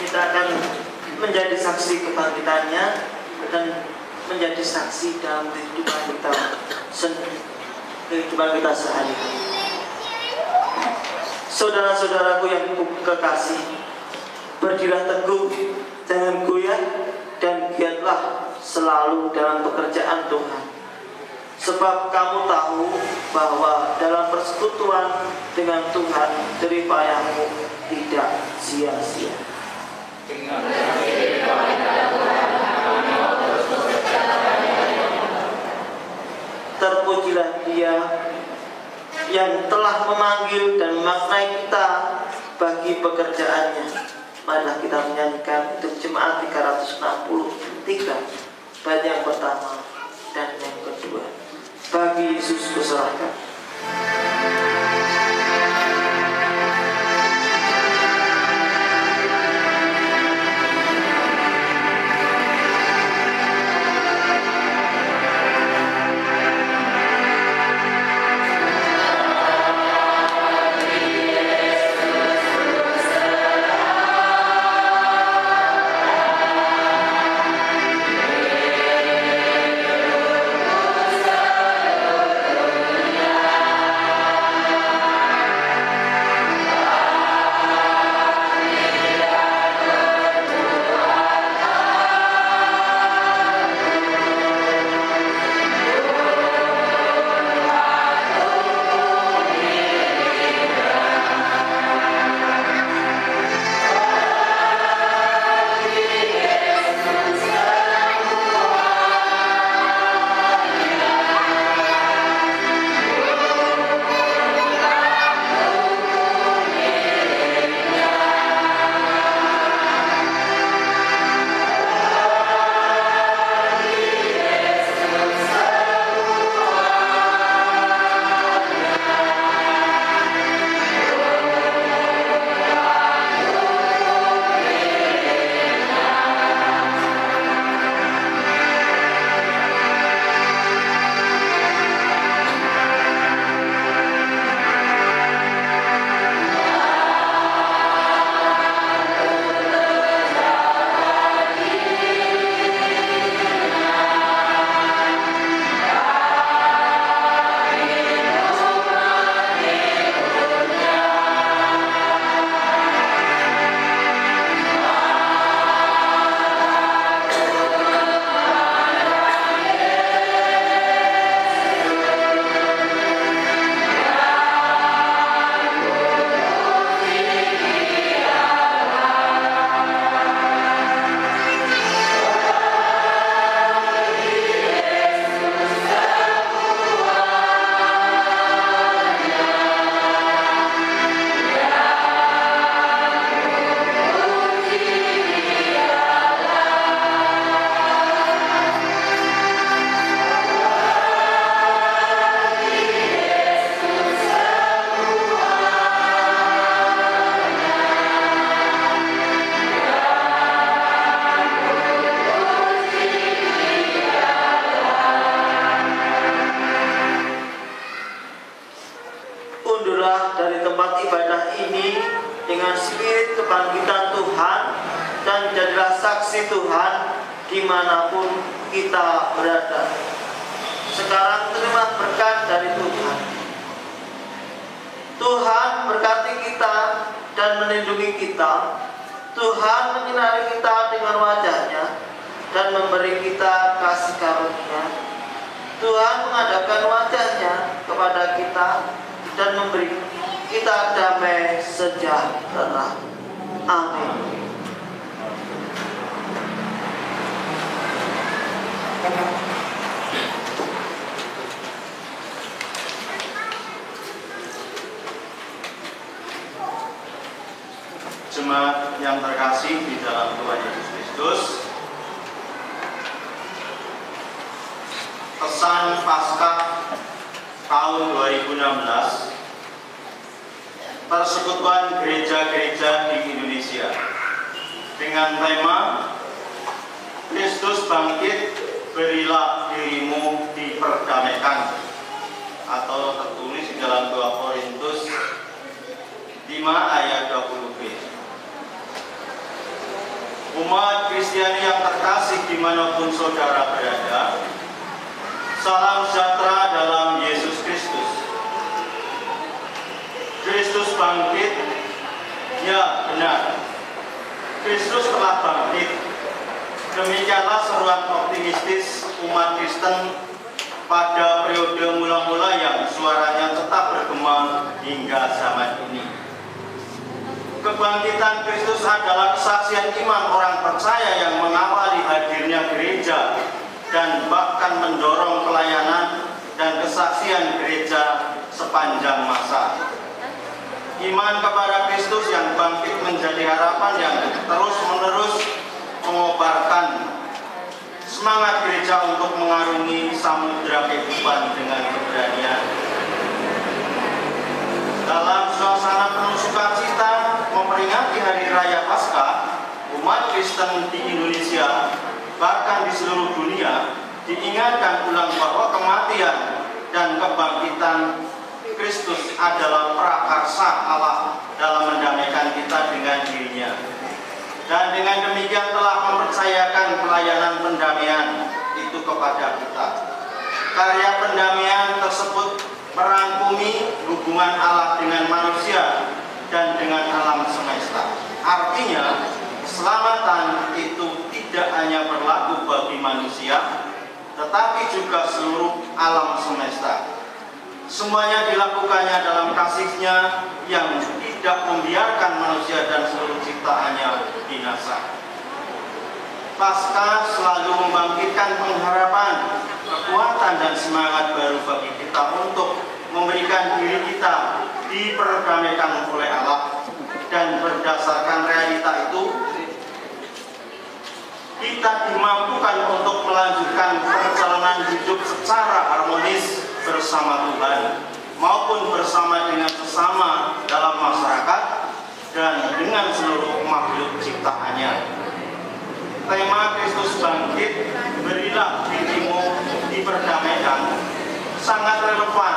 Kita akan menjadi saksi kebangkitannya dan menjadi saksi dalam kehidupan kita sehari-hari. Saudara-saudaraku yang kekasih, berdirilah teguh, jangan goyah, dan giatlah selalu dalam pekerjaan Tuhan. Sebab kamu tahu bahwa dalam persekutuan dengan Tuhan jeripayamu tidak sia-sia. Terpujilah Dia yang telah memanggil dan memaknai kita bagi pekerjaannya. Marilah kita menyanyikan untuk jemaat 363 bait yang pertama dan yang kedua. Bagi Yesus kuserahkan. dengan spirit kebangkitan Tuhan, dan jadilah saksi Tuhan dimanapun kita berada. Sekarang terima berkat dari Tuhan. Tuhan berkati kita dan melindungi kita. Tuhan menyinari kita dengan wajah-Nya dan memberi kita kasih karunia. Tuhan menghadapkan wajah-Nya kepada kita dan memberi kita damai sejahtera. Amin. Jemaat yang terkasih di dalam Tuhan Yesus Kristus, pesan Paskah tahun 2016 Persekutuan Gereja-Gereja di Indonesia dengan tema Kristus bangkit, berilah dirimu diperdamaikan, atau tertulis di dalam 2 Korintus 5 ayat 20b. Umat Kristiani yang terkasih dimanapun saudara berada, salam sejahtera dalam Yesus Kristus. Kristus bangkit, ya benar, Kristus telah bangkit. Demikianlah seruan optimistis umat Kristen pada periode mula-mula yang suaranya tetap bergema hingga zaman ini. Kebangkitan Kristus adalah kesaksian iman orang percaya yang mengawali hadirnya gereja dan bahkan mendorong pelayanan dan kesaksian gereja sepanjang masa. Iman kepada Kristus yang bangkit menjadi harapan yang terus-menerus mengobarkan semangat gereja untuk mengarungi samudera kehidupan dengan keberanian. Dalam suasana penuh sukacita memperingati Hari Raya Paskah, umat Kristen di Indonesia, bahkan di seluruh dunia, diingatkan ulang bahwa kematian dan kebangkitan Kristus adalah prakarsa Allah dalam mendamaikan kita dengan dirinya. Dan dengan demikian telah mempercayakan pelayanan pendamaian itu kepada kita. Karya pendamaian tersebut merangkumi hubungan Allah dengan manusia dan dengan alam semesta. Artinya, keselamatan itu tidak hanya berlaku bagi manusia, tetapi juga seluruh alam semesta. Semuanya dilakukannya dalam kasih-Nya yang tidak membiarkan manusia dan seluruh ciptaannya binasa. Paskah selalu membangkitkan pengharapan, kekuatan dan semangat baru bagi kita untuk memberikan diri kita diperdamaikan oleh Allah. Dan berdasarkan realita itu, kita dimampukan untuk melanjutkan perjalanan hidup secara harmonis bersama Tuhan maupun bersama dengan sesama dalam masyarakat dan dengan seluruh makhluk ciptaannya. Tema Kristus bangkit, berilah dirimu diperdamaikan sangat relevan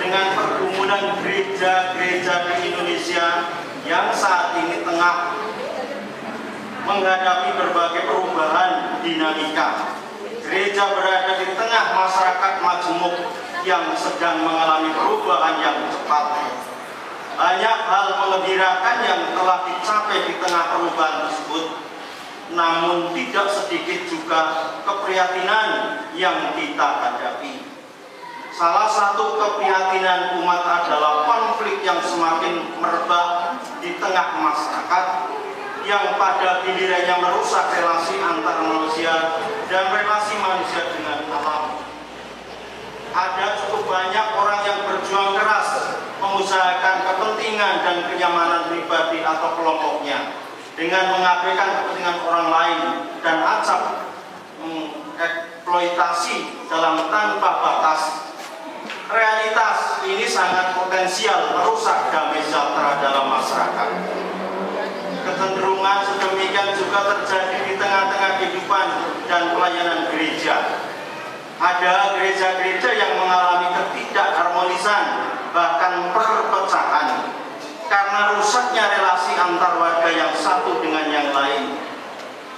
dengan pergumulan gereja-gereja di Indonesia yang saat ini tengah menghadapi berbagai perubahan dinamika. Gereja berada di tengah masyarakat majemuk yang sedang mengalami perubahan yang cepat. Banyak hal menggembirakan yang telah dicapai di tengah perubahan tersebut, namun tidak sedikit juga keprihatinan yang kita hadapi. Salah satu keprihatinan umat adalah konflik yang semakin merebak di tengah masyarakat, yang pada gilirannya merusak relasi antar manusia dan relasi manusia dengan alam. Ada cukup banyak orang yang berjuang keras mengusahakan kepentingan dan kenyamanan pribadi atau kelompoknya dengan mengabaikan kepentingan orang lain dan acap eksploitasi dalam tanpa batas. Realitas ini sangat potensial merusak damai sejahtera dalam masyarakat. Kecenderungan sedemikian juga terjadi di tengah-tengah kehidupan dan pelayanan gereja. Ada gereja-gereja yang mengalami ketidakharmonisan, bahkan perpecahan. karena rusaknya relasi antar warga yang satu dengan yang lain.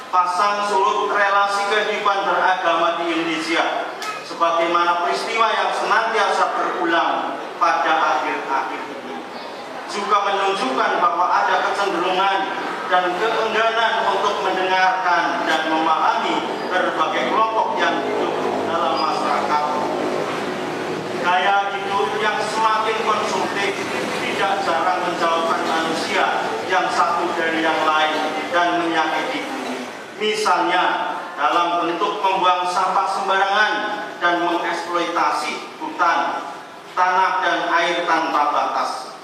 Pasang surut relasi kehidupan beragama di Indonesia, sebagaimana peristiwa yang senantiasa berulang pada akhir-akhir ini, juga menunjukkan bahwa ada kecenderungan dan keengganan untuk mendengarkan dan memahami berbagai kelompok yang hidup dalam masyarakat. Gaya hidup yang semakin konsumtif tidak jarang menjauhkan manusia yang satu dari yang lain dan menyakiti bumi. Misalnya dalam bentuk membuang sampah sembarangan dan mengeksploitasi hutan, tanah dan air tanpa batas.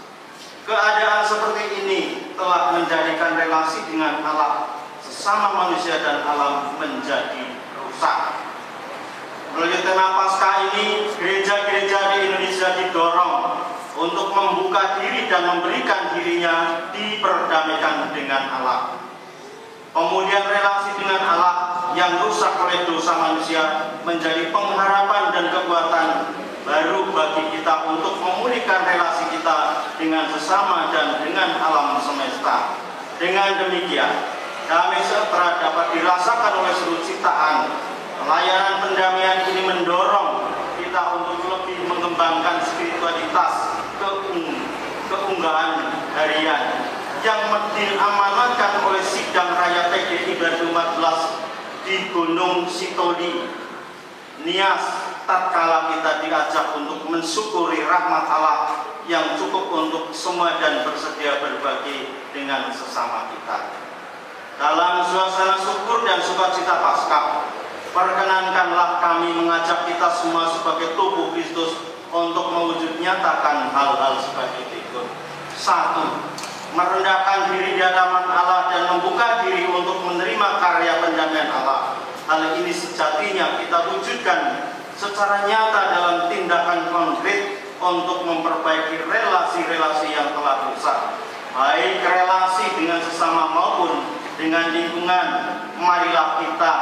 Keadaan seperti ini telah menjadikan relasi dengan Allah, sesama manusia dan alam menjadi rusak. Melalui tema Paskah ini, gereja-gereja di Indonesia didorong untuk membuka diri dan memberikan dirinya diperdamaikan dengan Allah. Pemulihan relasi dengan Allah yang rusak oleh dosa manusia menjadi pengharapan dan kekuatan baru bagi kita untuk memulihkan relasi kita dengan sesama dan dengan alam semesta. Dengan demikian, damai sejahtera dapat dirasakan oleh seluruh ciptaan. Pelayanan pendamaian ini mendorong kita untuk lebih mengembangkan spiritualitas keunggahan harian yang diamanatkan oleh Sidang Raya PGRI 2014 di Gunung Sitoli, Nias, tatkala kita diajak untuk mensyukuri rahmat Allah yang cukup untuk semua dan bersedia berbagi dengan sesama kita. Dalam suasana syukur dan sukacita Paskah, perkenankanlah kami mengajak kita semua sebagai tubuh Kristus untuk mewujud nyatakan hal-hal sebagai berikut. 1. Merendahkan diri di hadapan Allah dan membuka diri untuk menerima karya pendamaian Allah. Hal ini sejatinya kita wujudkan secara nyata dalam tindakan konkret untuk memperbaiki relasi-relasi yang telah rusak, baik relasi dengan sesama maupun dengan lingkungan. Marilah kita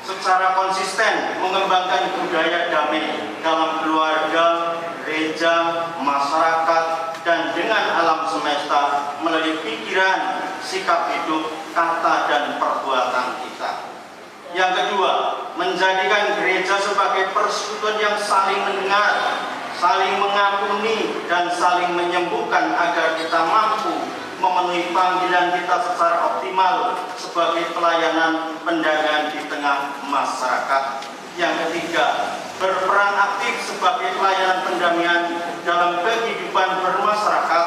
secara konsisten mengembangkan budaya damai dalam keluarga, gereja, masyarakat, dan dengan alam semesta melalui pikiran, sikap hidup, kata, dan perbuatan kita. Yang kedua, menjadikan gereja sebagai persekutuan yang saling mendengar, saling mengampuni, dan saling menyembuhkan agar kita mampu memenuhi panggilan kita secara optimal sebagai pelayanan pendamaian di tengah masyarakat. Yang ketiga, berperan aktif sebagai pelayanan pendamaian dalam kehidupan bermasyarakat,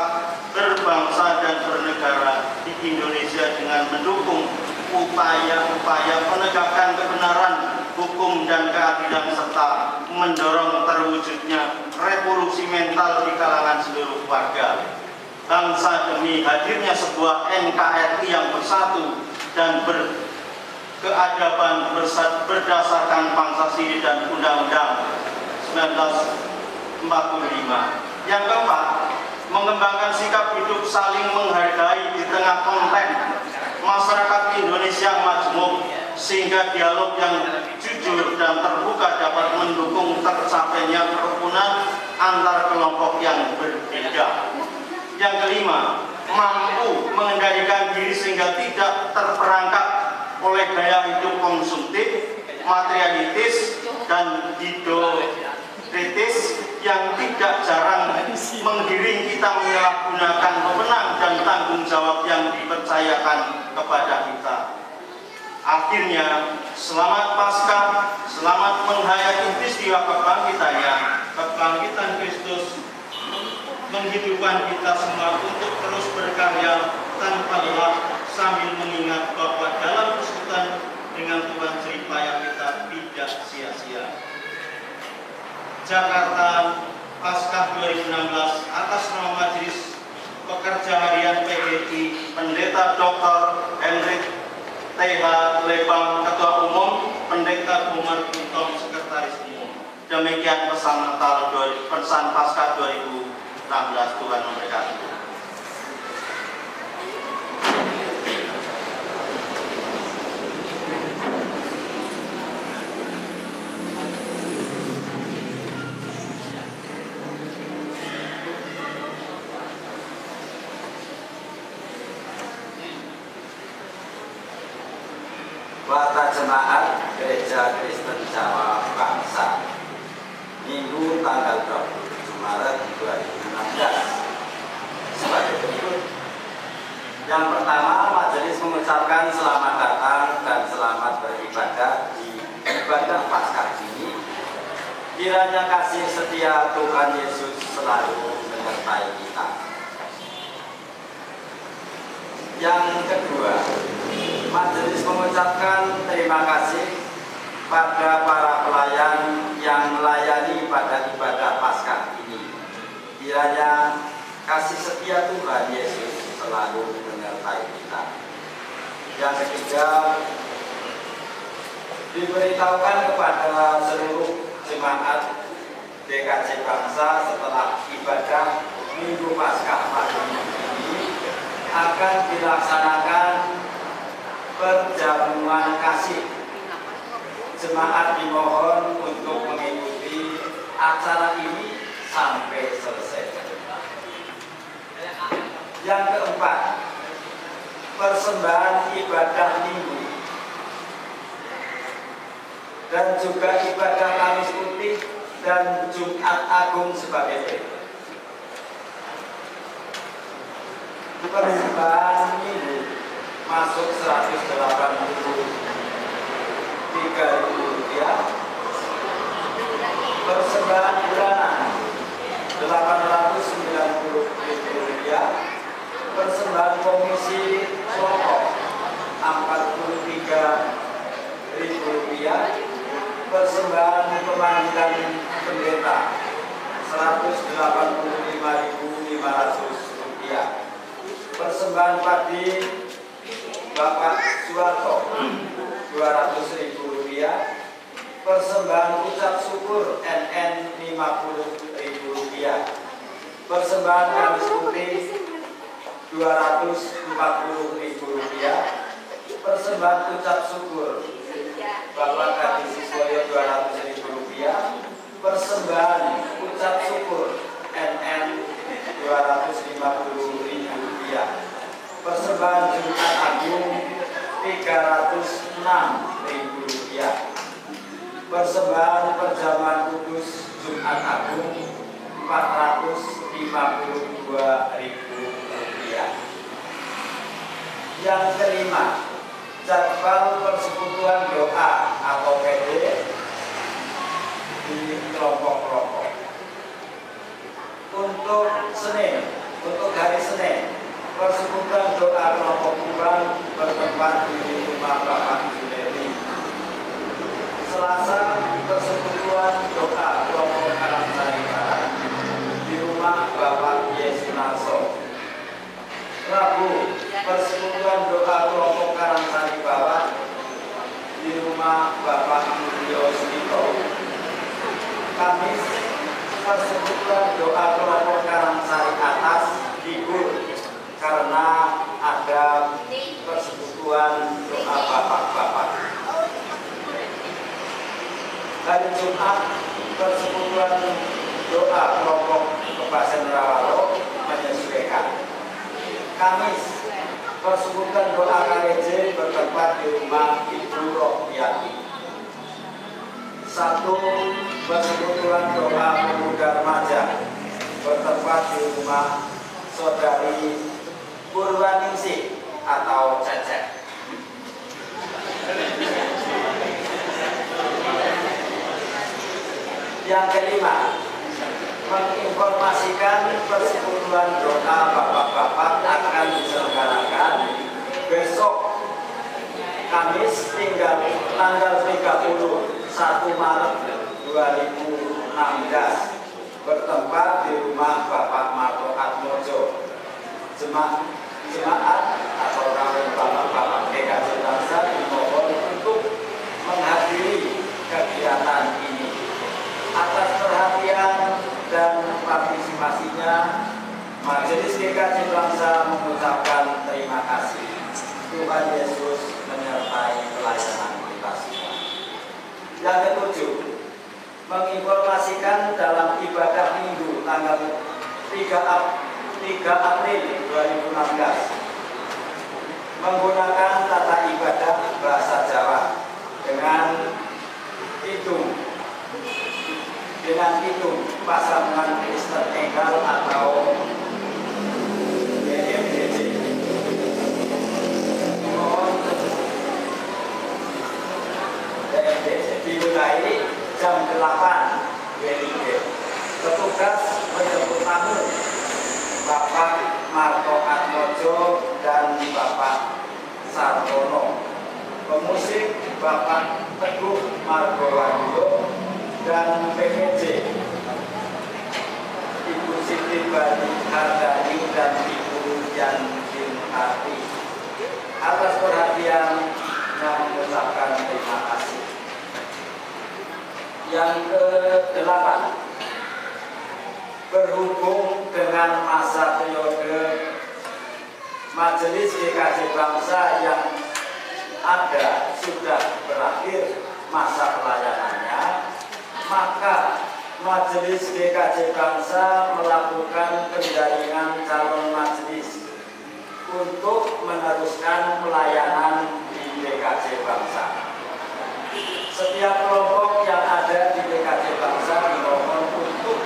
berbangsa, dan bernegara di Indonesia dengan mendukung upaya-upaya penegakan kebenaran, hukum, dan keadilan serta mendorong terwujudnya revolusi mental di kalangan seluruh warga bangsa demi hadirnya sebuah NKRI yang bersatu dan berkeadaban berdasarkan Pancasila dan Undang-Undang 1945. Yang keempat, mengembangkan sikap hidup saling menghargai di tengah konteks masyarakat Indonesia yang majmuk, sehingga dialog yang jujur dan terbuka dapat mendukung tercapainya kerukunan antar kelompok yang berbeda. Yang kelima, mampu mengendalikan diri sehingga tidak terperangkap oleh gaya hidup konsumtif, materialistis, dan hidokritis yang tidak jarang menggiring kita menyalahgunakan wewenang dan tanggung jawab yang dipercayakan kepada kita. Akhirnya, selamat Paskah, selamat menghayati peristiwa kebangkitan Kristus, menghidupkan kita semua untuk terus berkarya tanpa lelah sambil mengingat bahwa dalam persekutuan dengan Tuhan jeripaya kita tidak sia-sia. Jakarta, Paskah 2016, atas nama Majelis Pekerja Harian PGRI, Pendeta Dr. Hendrik TH Lebang, Ketua Umum, Pendeta Bumar Buntom, Sekretaris Umum. Demikian pesan Paskah 2016. Tuhan memberkati. Warta Jemaat Gereja Kristen Jawa Bangsa, Minggu tanggal 27 Maret 2016 sebagai berikut. Yang pertama, majelis mengucapkan selamat datang dan selamat beribadah di ibadah Paskah ini. Kiranya kasih setia Tuhan Yesus selalu menyertai kita. Yang kedua, majelis mengucapkan terima kasih pada para pelayan yang melayani pada ibadah Paskah ini. Kiranya kasih setia Tuhan Yesus selalu menyertai kita. Yang ketiga, diberitahukan kepada seluruh jemaat GKJ Bangsa setelah ibadah Minggu Paskah pagi ini akan dilaksanakan perjamuan kasih. Jemaat dimohon untuk mengikuti acara ini sampai selesai. Yang keempat, persembahan ibadah minggu dan juga ibadah Kamis Putih dan Jumat Agung sebagai berikut. Persembahan minggu masuk Rp183.000, persembahan bulanan Rp890.000, persembahan komisi pokok Rp43.000, persembahan pemanggilan pendeta Rp185.500, persembahan padi Bapak Suwarto Rp200.000, persembahan ucap syukur NN Rp50.000, persembahan Kamis Putih Rp240.000, persembahan ucap syukur Bapak Kadi Siswoyo Rp200.000, persembahan ucap syukur NN Rp250.000, persembahan Jumat Agung Rp306.000, persembahan perjamuan kudus Jumat Agung Rp452.000. Yang kelima, jadwal persekutuan doa atau PD di kelompok-kelompok. Untuk hari Senin, persekutuan doa kelompok Kubang bertempat di rumah Bapak Juleri. Selasa, persekutuan doa kelompok Karangsari Barat di rumah Bapak Yesunarso. Rabu, persekutuan doa kelompok Karangsari Bawah di rumah Bapak Mulyo Sudito. Kamis, persekutuan doa kelompok Karangsari Atas libur karena ada persekutuan doa bapak-bapak. Hari Jumat, persekutuan doa kelompok Kebasen Rawalo menyesuaikan. Kamis, persekutuan doa KRJ bertempat di rumah Ibu Rohiyati. Satu, persekutuan doa pemuda remaja bertempat di rumah Saudari Purwaningsih atau Cecep. Yang kelima, menginformasikan persekutuan doa bapak-bapak akan diselenggarakan besok Kamis tanggal 31 Maret 2016 bertempat di rumah Bapak Marto Atmojo. Jemaat atau kawin bapak-bapak GKJ Bangsa dimohon untuk menghadiri kegiatan ini. Atas perhatian dan partisipasinya, Majelis GKJ Bangsa mengucapkan terima kasih. Tuhan Yesus menyertai pelayanan kita semua. Yang ketujuh, menginformasikan dalam ibadah Minggu tanggal 3 April 2016 menggunakan tata ibadah bahasa Jawa pasangan Kristen Enggal atau BMDC. Mohon BMDC dimulai jam 8 WIB. Petugas menjemput tamu Bapak Marto Atmojo dan Bapak Sartono. Pemusik Bapak Teguh Margowadio dan PPJ Ibu Siti Bani Hardani dan Ibu Yantin Hati. Atas perhatian yang mengucapkan terima kasih. Yang ke-8, berhubung dengan masa periode Majelis GKJ Bangsa yang ada sudah berakhir masa pelayanannya, maka Majelis GKJ Bangsa melakukan penjaringan calon majelis untuk meneruskan pelayanan di GKJ Bangsa. Setiap kelompok yang ada di GKJ Bangsa dimohon untuk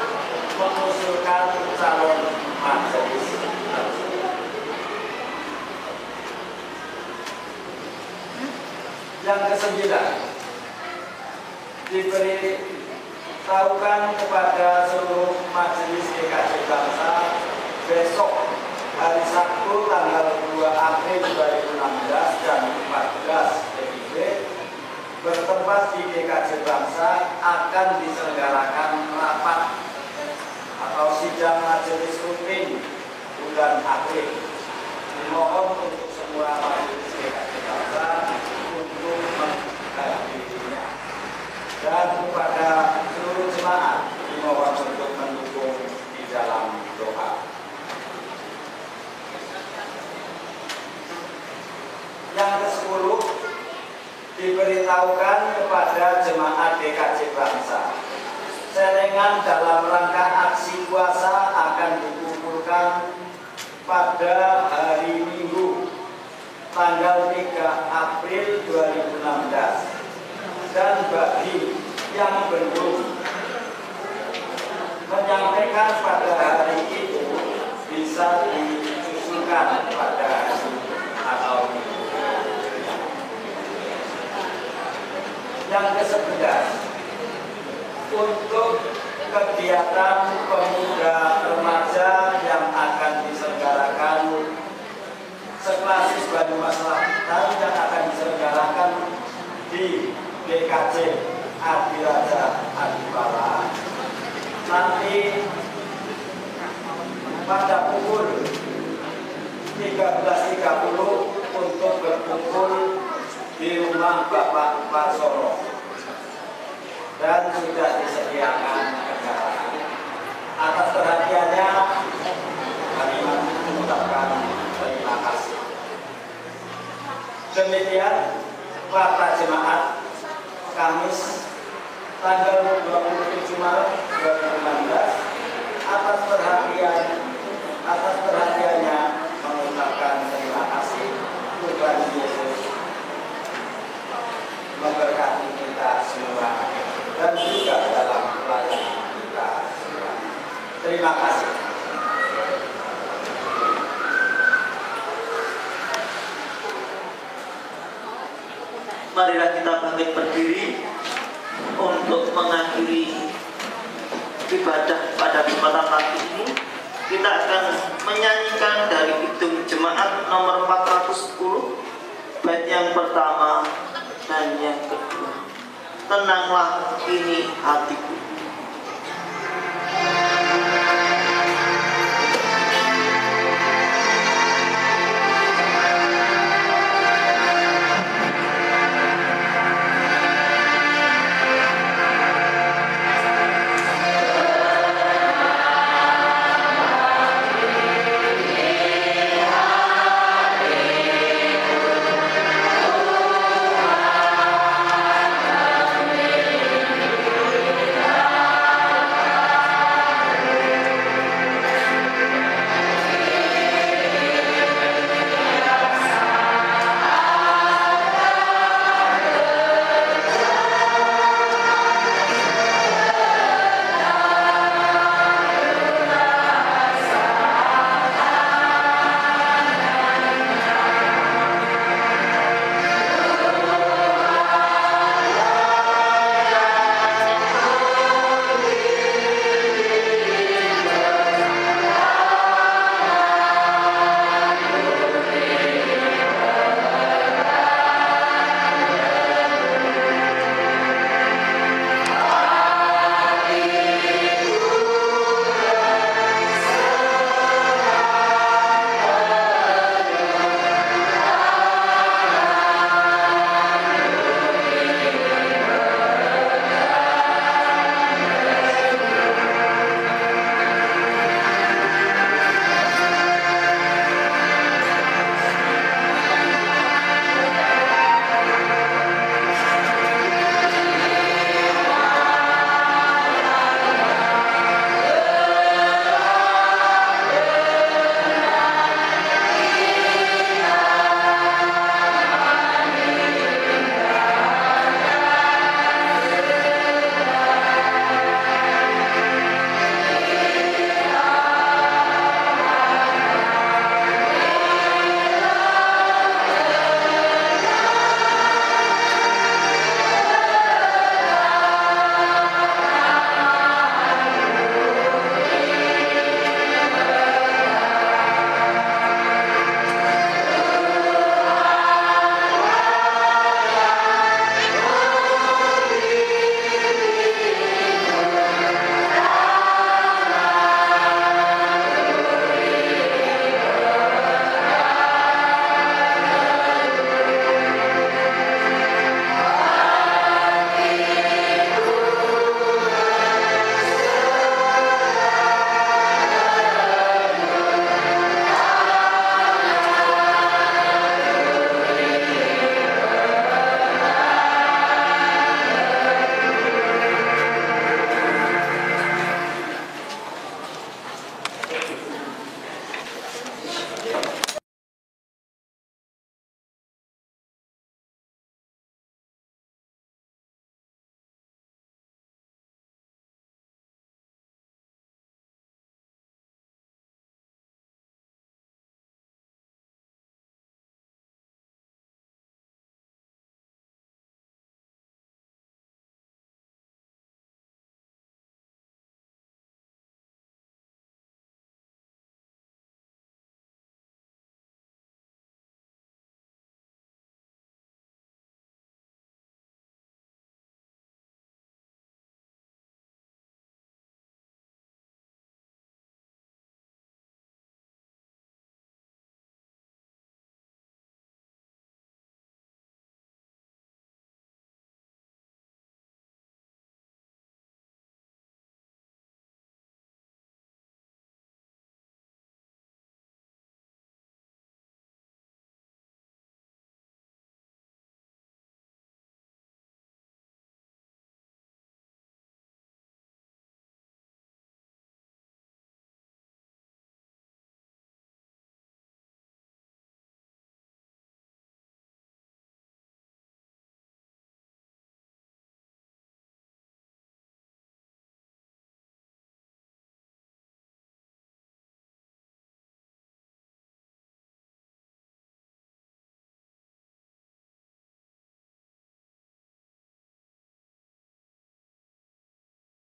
mengusulkan calon majelis. Yang ke-9, diberitahukan kepada seluruh majelis GKJ Bangsa besok hari Sabtu tanggal 2 April 2016 jam 14 WIB bertempat di GKJ Bangsa akan diselenggarakan rapat atau sidang majelis rutin bulan April. Dimohon untuk semua majelis GKJ Bangsa untuk menghadirinya, dan kepada seluruh jemaat dimohon untuk mendukung di dalam doa. Yang ke-10, diberitahukan kepada jemaat GKJ Bangsa, selengan dalam rangka aksi puasa akan dikumpulkan pada hari Minggu tanggal 3 April 2016, dan bagi yang belum menyampaikan pada hari itu bisa disusulkan pada hari atau minggu. Yang ke-11, untuk kegiatan pemuda remaja yang akan diselenggarakan seklasis Banyumas Selatan yang akan diselenggarakan di GKJ Adiraja Adipala nanti pada pukul 13.30 untuk berkumpul di rumah Bapak Parsono, dan sudah disediakan kendaraan. Atas perhatiannya kami mengucapkan terima kasih. Demikian para jemaat Kamis tanggal 27 Maret 2016. Atas perhatiannya mengucapkan terima kasih. Tuhan Yesus memberkati kita semua dan juga dalam pelayanan kita semua. Terima kasih. Marilah kita bangkit berdiri untuk mengakhiri ibadah pada kesempatan pagi ini. Kita akan menyanyikan dari Kidung Jemaat nomor 410, bait yang pertama dan yang kedua. Tenanglah ini hatiku.